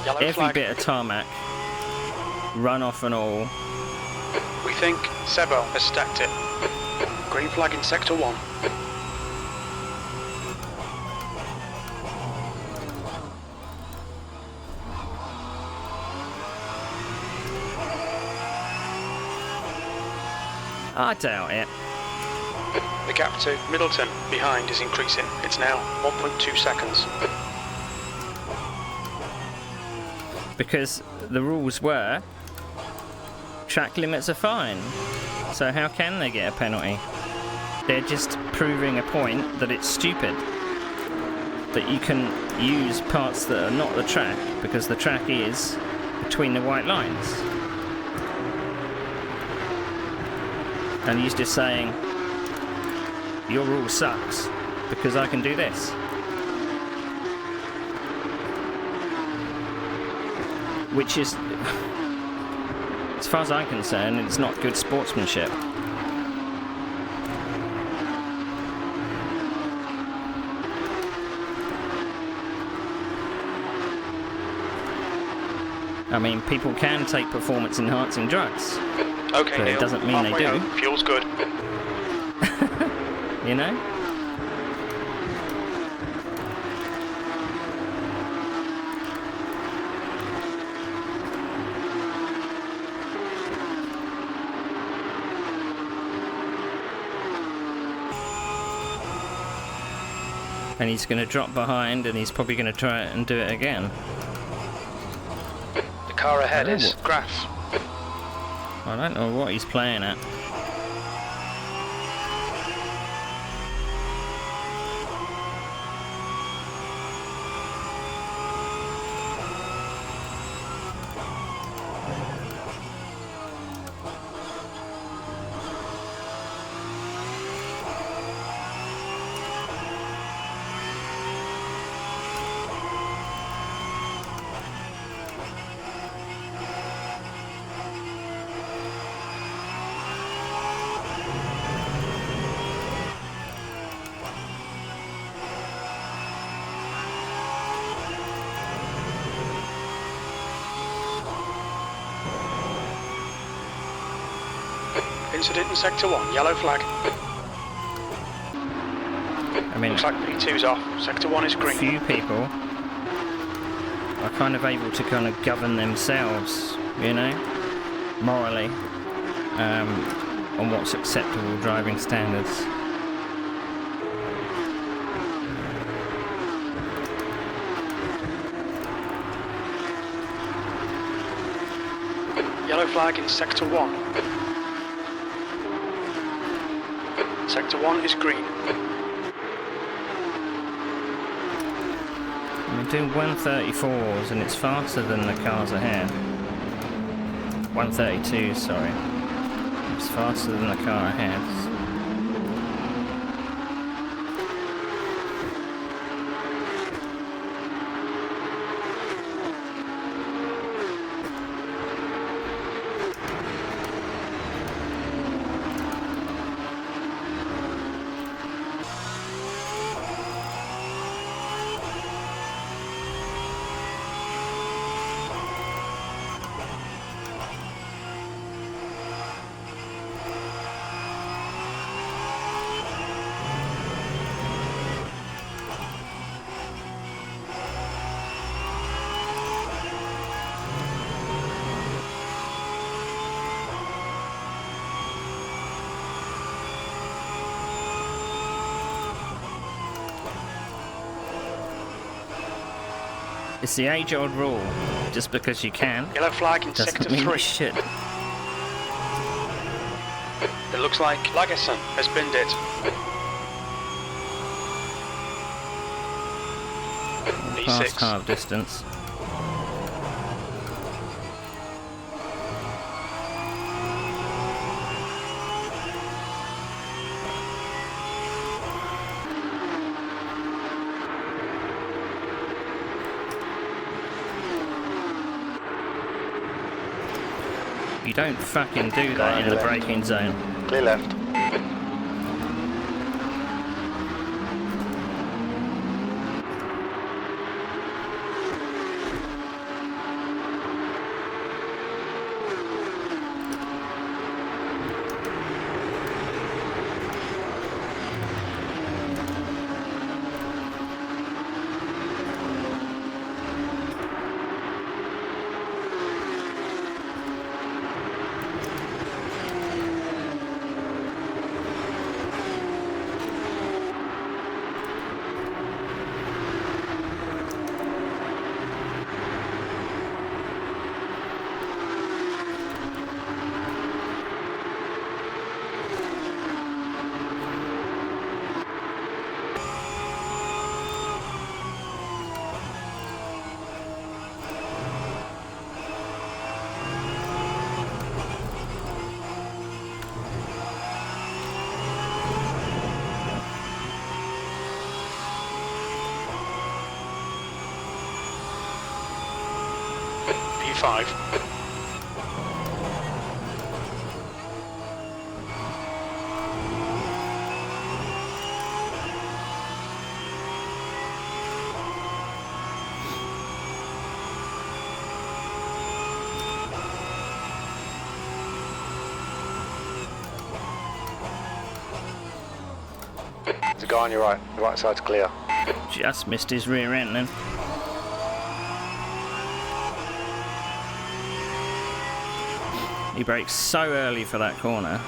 Yellow
every
flag.
bit of tarmac, runoff and all.
We think Sebo has stacked it. Green flag in sector 1.
I doubt it.
The gap to Middleton behind is increasing. It's now 1.2 seconds.
Because the rules were track limits are fine. So how can they get a penalty? They're just proving a point that it's stupid. That you can use parts that are not the track because the track is between the white lines. And he's just saying, your rule sucks because I can do this. Which is, as far as I'm concerned, it's not good sportsmanship. I mean, people can take performance-enhancing drugs,
Okay,
but
Neil.
it doesn't mean they
Halfway
do.
home. Fuel's good.
You know? And he's going to drop behind and he's probably going to try and do it again.
car ahead
Oh.
is grass.
I don't know what he's playing at.
Incident in Sector 1, yellow flag.
I mean,
Looks like P2's off. Sector 1 is
a
green.
few people are kind of able to kind of govern themselves, you know, morally, on what's acceptable driving standards.
Yellow flag in Sector 1. Sector 1 is green.
I'm doing 134s and it's faster than the cars ahead. 132, sorry. It's faster than the car ahead. It's the age-old rule. Just because you can,
Yellow flag in
doesn't
Sector
mean
3.
you should.
It looks like Lagesson has binned it.
Past
P6.
half distance. You don't fucking do that in the braking zone.
Clear left.
P5.
There's a guy on your right. The right side's clear.
Just missed his rear end then. He brakes so early for that corner.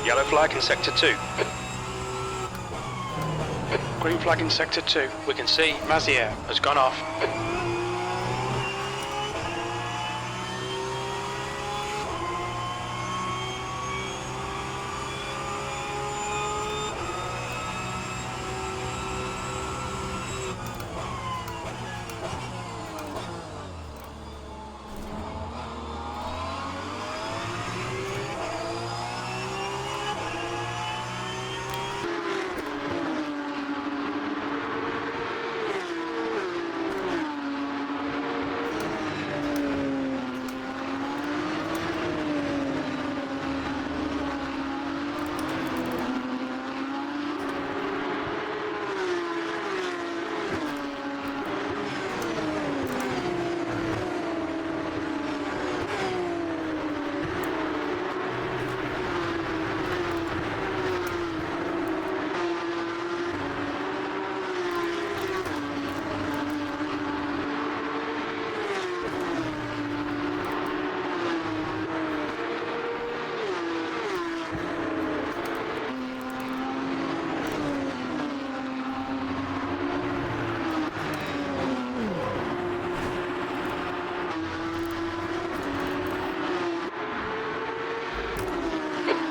Yellow flag in sector 2. Green flag in sector 2. We can see Mazière has gone off.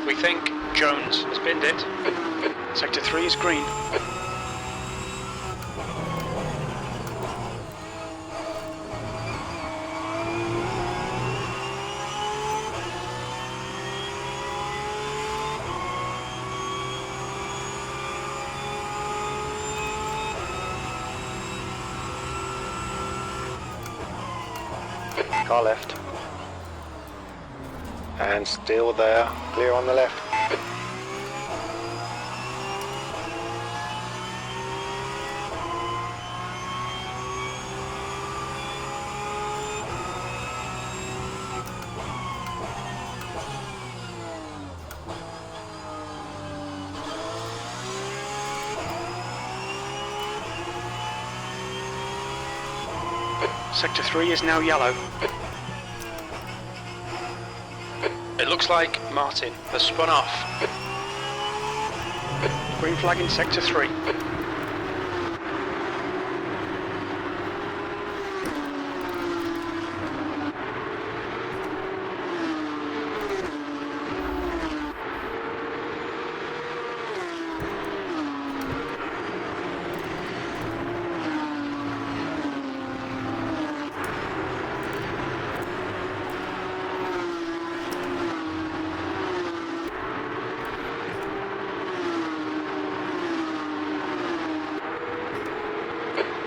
We think Jones has binned it. Sector 3 is green.
Car left. And still there, clear on the left.
Sector 3 is now yellow. It looks like Martin has spun off. Green flag in sector 3.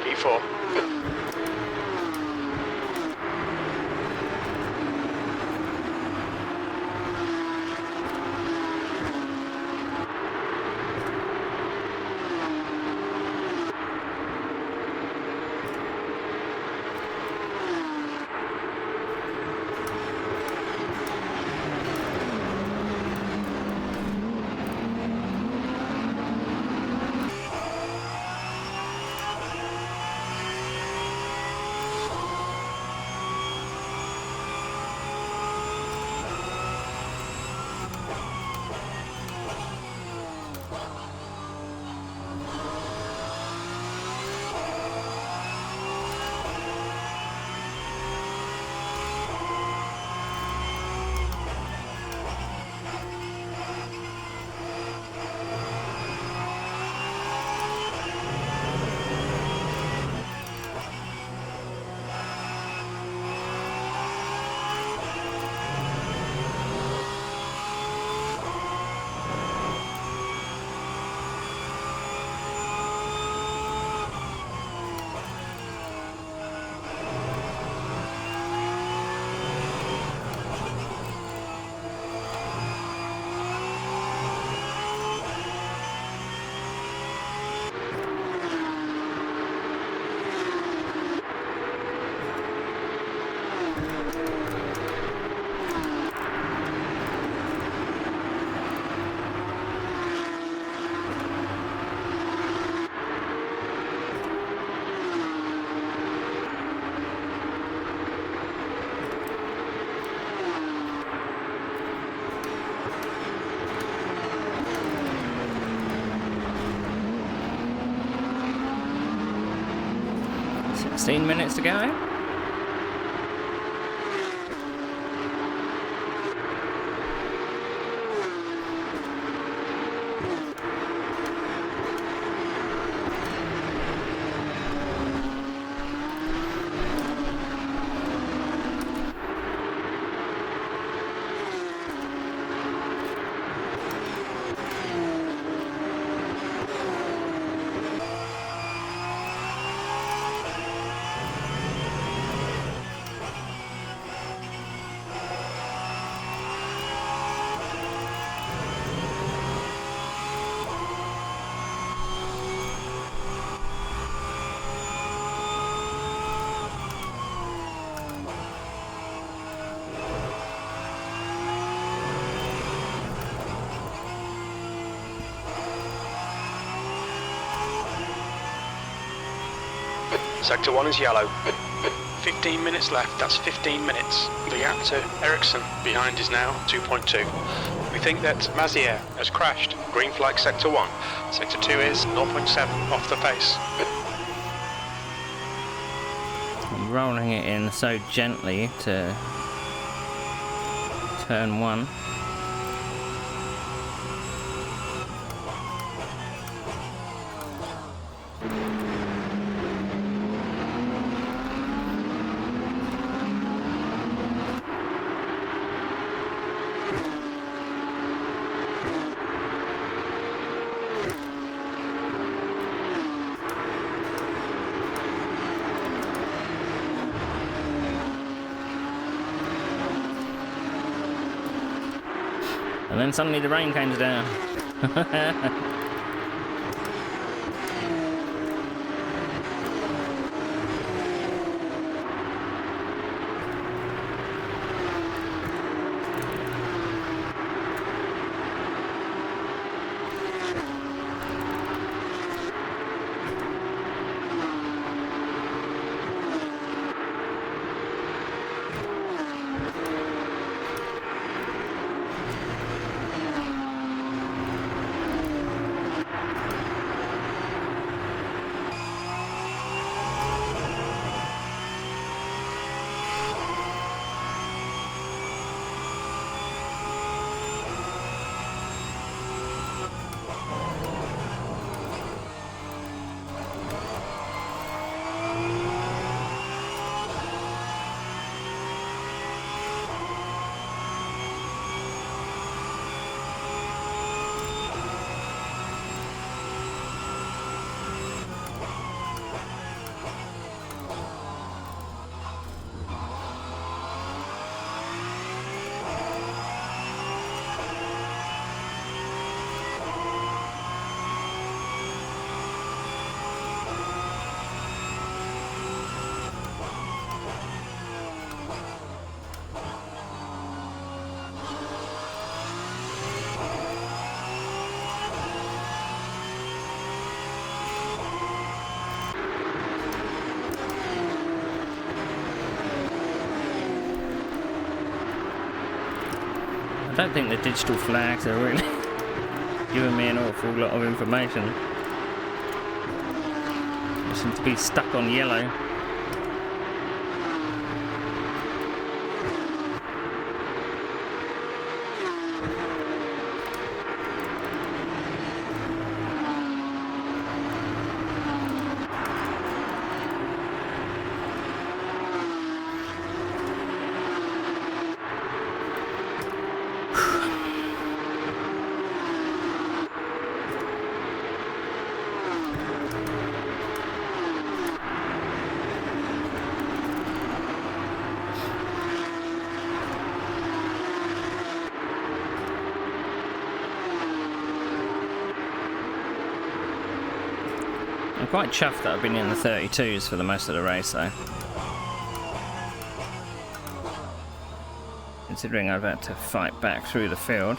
P4.
16 minutes to go.
Sector 1 is yellow. 15 minutes left, that's 15 minutes. The gap to Ericsson behind is now 2.2. We think that Mazière has crashed. Green flag Sector 1. Sector 2 is 0.7 off the pace.
I'm rolling it in so gently to turn 1. And then suddenly the rain comes down. I don't think the digital flags are really giving me an awful lot of information. I seem to be stuck on yellow. I'm quite chuffed that I've been in the 32s for the most of the race though. Considering I've had to fight back through the field.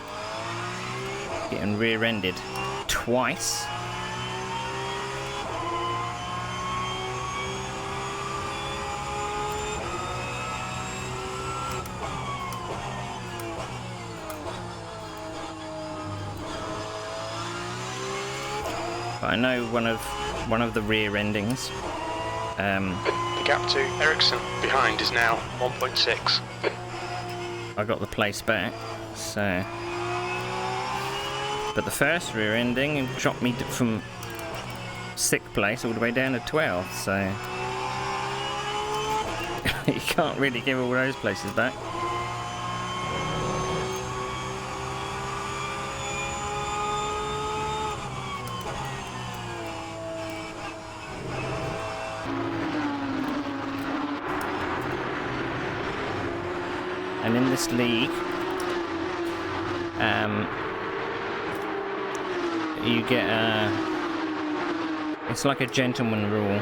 Getting rear-ended twice. But I know one of the rear endings
gap to Ericsson behind is now 1.6.
I got the place back, so... But the first rear ending dropped me from 6th place all the way down to 12th, so... You can't really give all those places back. And in this league, you get it's like a gentleman rule.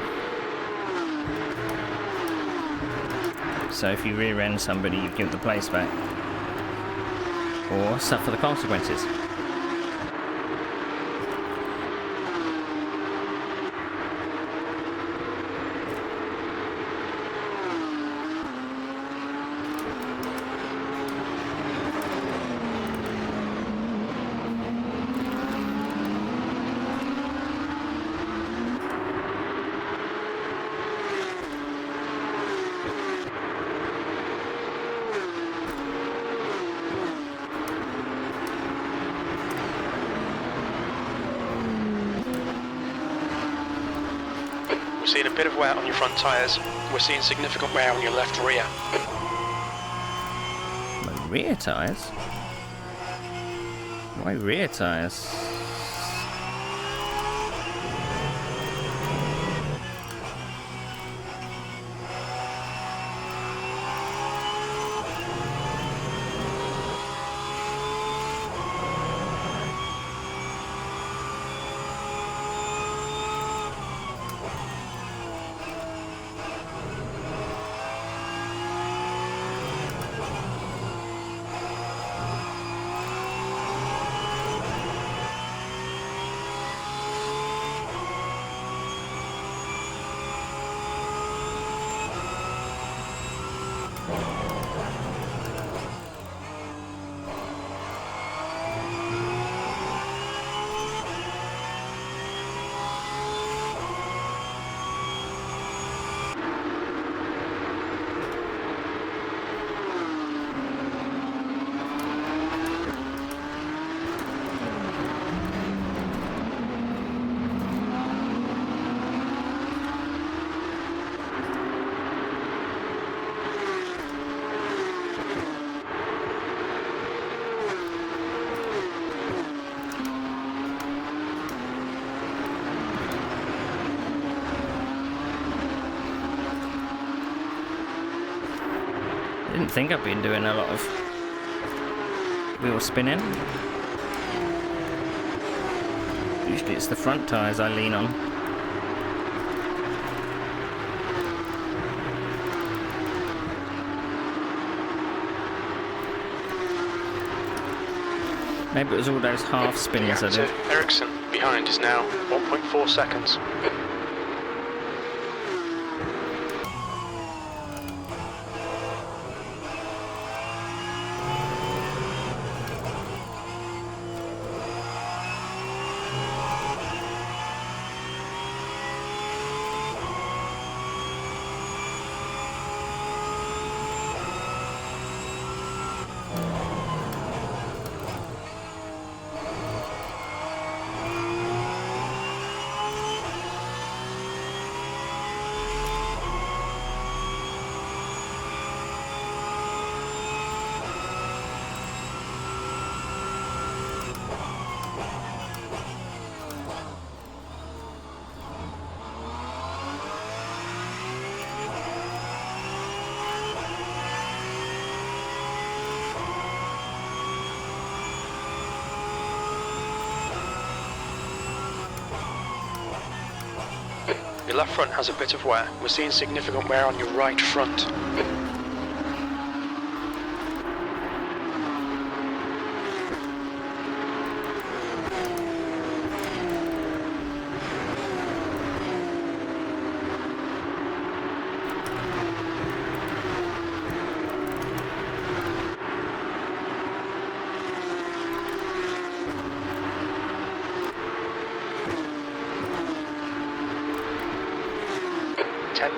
So if you rear end somebody, you give the place back, or suffer the consequences.
We're seeing a bit of wear on your front tyres. We're seeing significant wear on your left rear.
My rear tyres? Why rear tyres? I didn't think I'd been doing a lot of wheel spinning. Usually it's the front tyres I lean on. Maybe it was all those half spins I did.
Ericsson behind is now 1.4 seconds. Your left front has a bit of wear. We're seeing significant wear on your right front.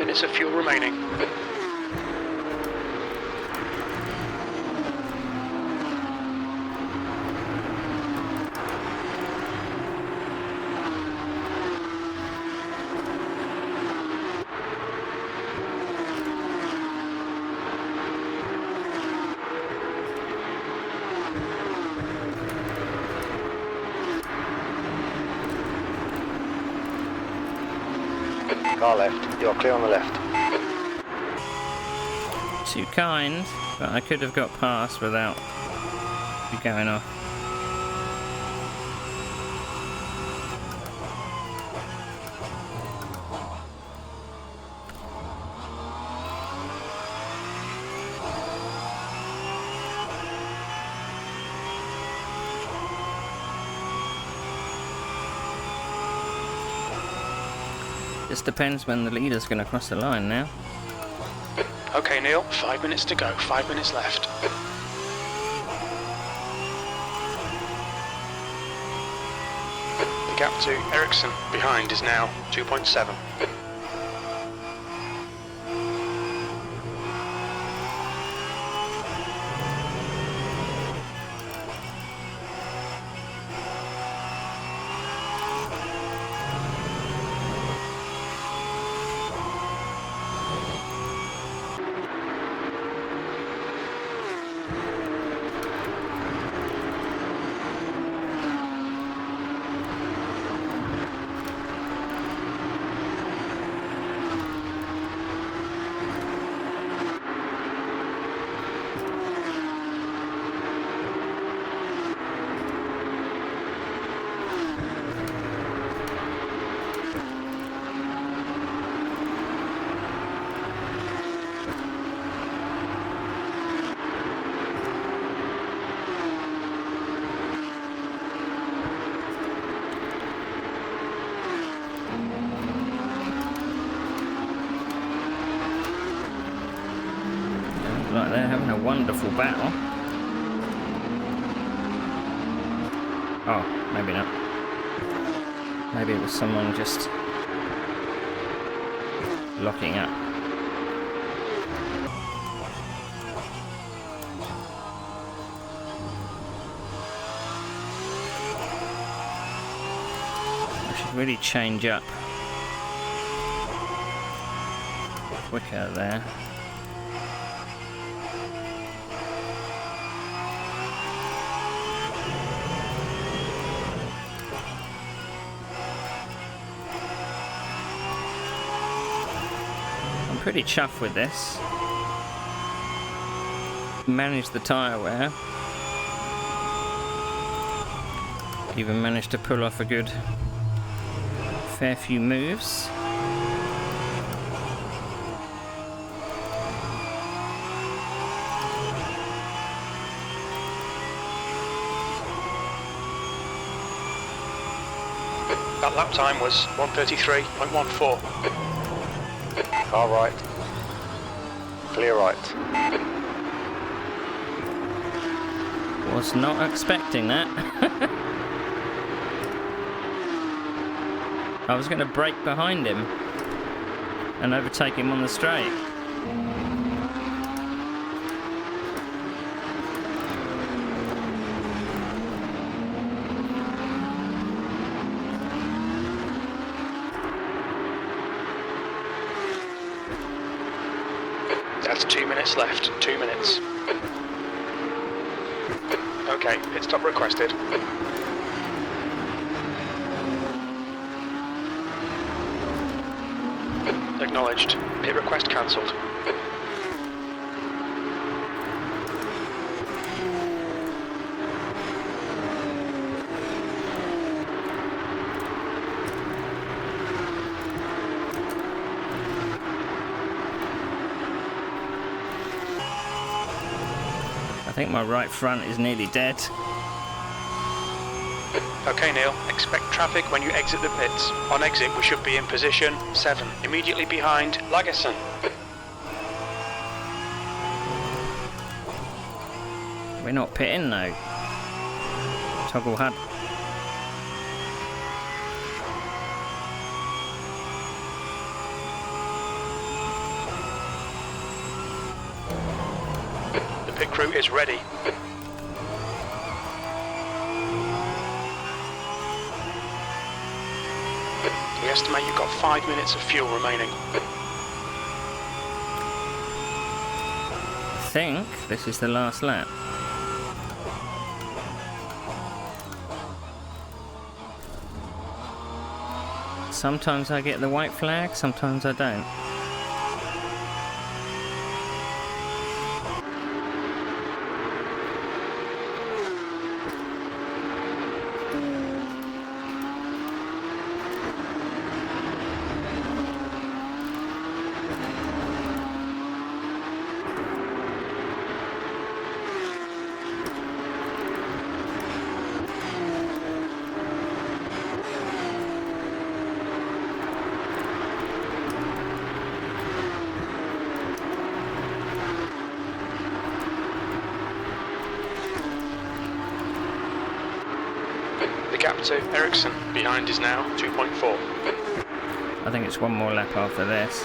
minutes of fuel remaining.
Car left. You're clear on the left.
Too kind, but I could have got past without you going off. Just depends when the leader's going to cross the line now.
Okay, Neil, 5 minutes to go, 5 minutes left. The gap to Ericsson behind is now 2.7.
Like they're having a wonderful battle. Oh, maybe not. Maybe it was someone just locking up. I should really change up quicker there. Pretty chuffed with this. Managed the tyre wear. Even managed to pull off a good fair few moves.
That lap time was 1:33.14.
Car right. Clear right.
Was not expecting that. I was going to brake behind him and overtake him on the straight.
That's 2 minutes left, 2 minutes. Okay, pit stop requested. Acknowledged. Pit request cancelled.
I think my right front is nearly dead.
Okay, Neil, expect traffic when you exit the pits. On exit, we should be in position 7, immediately behind Lagerson.
We're not pitting though. Toggle HUD.
2 is ready. We estimate you've got 5 minutes of fuel remaining.
I think this is the last lap. Sometimes I get the white flag, sometimes I don't.
The gap to Ericsson behind is now 2.4.
I think it's one more lap after this.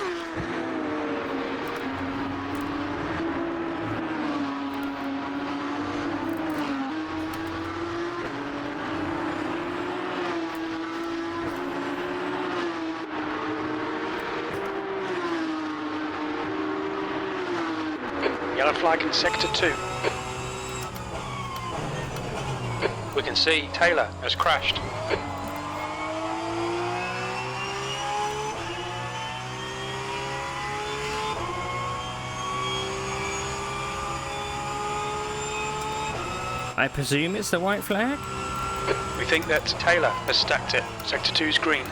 Yellow flag in sector 2. We can see Taylor has crashed.
I presume it's the white flag?
We think that Taylor has stacked it. Sector 2's green.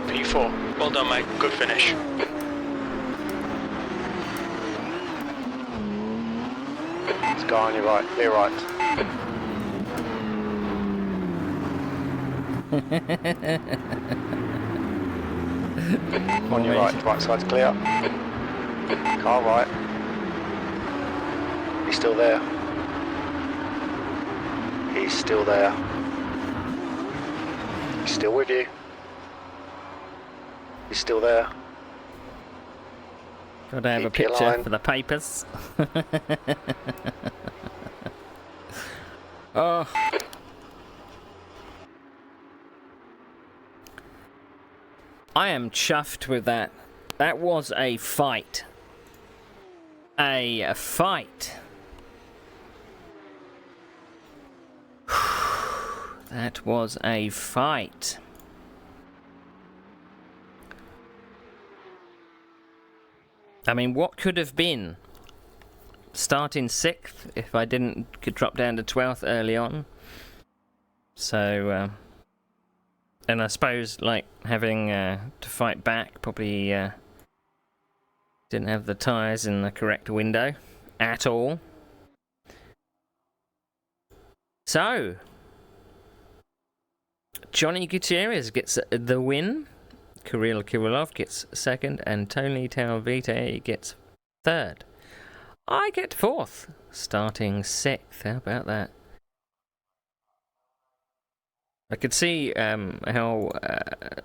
P4. Well done, mate. Good finish.
It's guy on your right, clear right. On your right side's clear. Car right. He's still there. He's still there. He's still with you. He's still there.
Gotta have a
Keep your
picture
line.
for the papers. Oh. I am chuffed with that. That was a fight. A fight. That was a fight. I mean, what could have been starting 6th if I could drop down to 12th early on. So, and I suppose, like, having to fight back, probably didn't have the tyres in the correct window at all. So, Johnny Gutierrez gets the win. Kirill Kirillov gets 2nd, and Tony Talvite gets 3rd. I get 4th, starting 6th. How about that? I could see how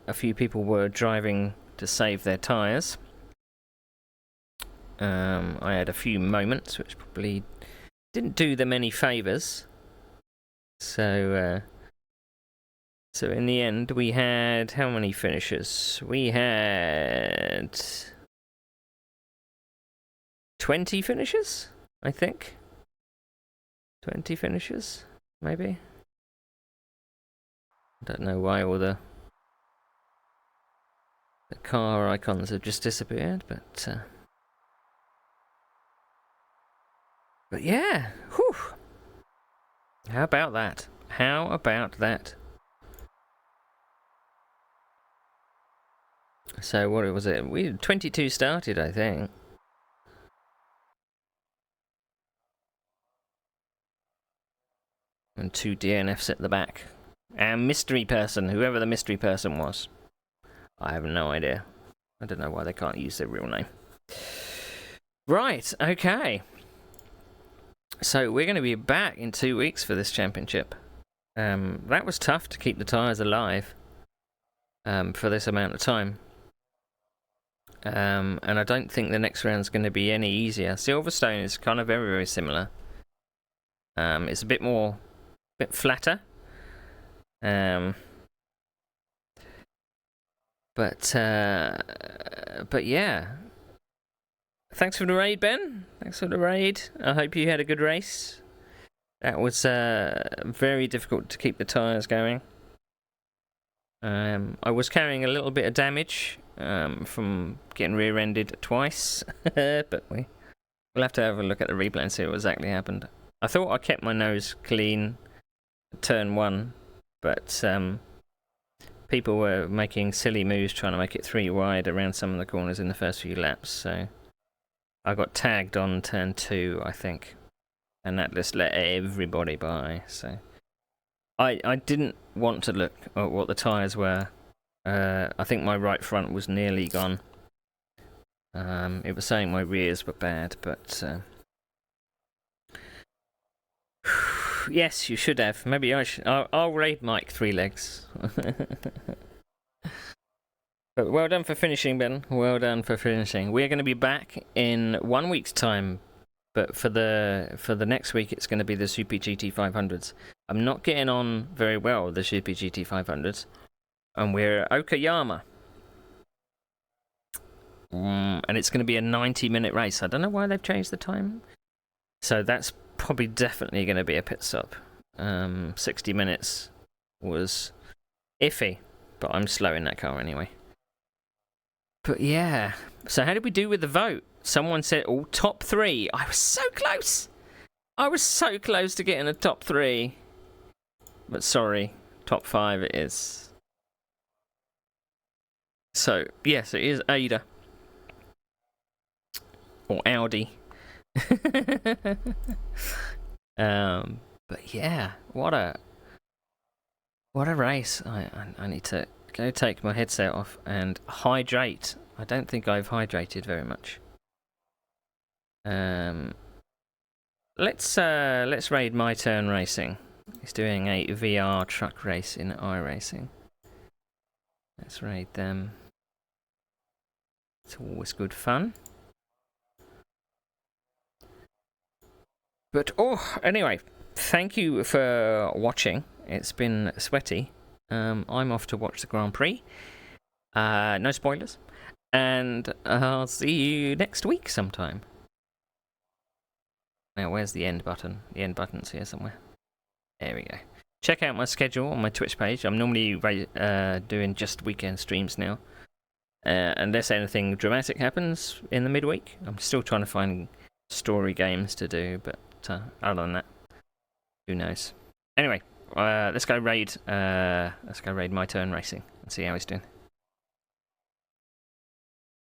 a few people were driving to save their tyres. I had a few moments which probably didn't do them any favours. So So in the end, we had how many finishes? We had 20 finishes, I think. 20 finishes, maybe. I don't know why all the car icons have just disappeared, but yeah, whew. How about that? How about that? So what was it? We 22 started, I think. And 2 DNFs at the back. And mystery person, whoever the mystery person was. I have no idea. I don't know why they can't use their real name. Right, okay. So we're going to be back in 2 weeks for this championship. That was tough to keep the tyres alive for this amount of time. And I don't think the next round's going to be any easier. Silverstone is kind of very, very similar. It's a bit flatter. But yeah. Thanks for the raid, Ben. Thanks for the raid. I hope you had a good race. That was very difficult to keep the tyres going. I was carrying a little bit of damage from getting rear-ended twice, but we'll have to have a look at the replay and see what exactly happened. I thought I kept my nose clean at turn 1, but people were making silly moves trying to make it 3 wide around some of the corners in the first few laps, so I got tagged on turn 2, I think, and that just let everybody by. So I didn't want to look at what the tyres were. I think my right front was nearly gone. It was saying my rears were bad, but yes, you should have. Maybe I should. I'll raid Mike 3 legs. But well done for finishing, Ben. Well done for finishing. We're going to be back in 1 week's time, but for the next week, it's going to be the Super GT 500s. I'm not getting on very well with the Super GT 500s, and we're at Okayama. And it's going to be a 90-minute race. I don't know why they've changed the time. So that's probably definitely going to be a pit stop. 60 minutes was iffy, but I'm slow in that car anyway. But yeah, so how did we do with the vote? Someone said, oh, top 3. I was so close. I was so close to getting a top 3. But sorry, top 5 it is. So, yes, it is Ada. Or Audi. But yeah, what a race. I need to go take my headset off and hydrate. I don't think I've hydrated very much. Let's raid My Turn Racing. He's doing a VR truck race in iRacing. Let's raid them. It's always good fun. But anyway, thank you for watching. It's been sweaty. I'm off to watch the Grand Prix. No spoilers. And I'll see you next week sometime. Now, where's the end button? The end button's here somewhere. There we go. Check out my schedule on my Twitch page. I'm normally doing just weekend streams now. Unless anything dramatic happens in the midweek. I'm still trying to find story games to do, but other than that, who knows? Anyway, let's go raid My Turn Racing and see how he's doing.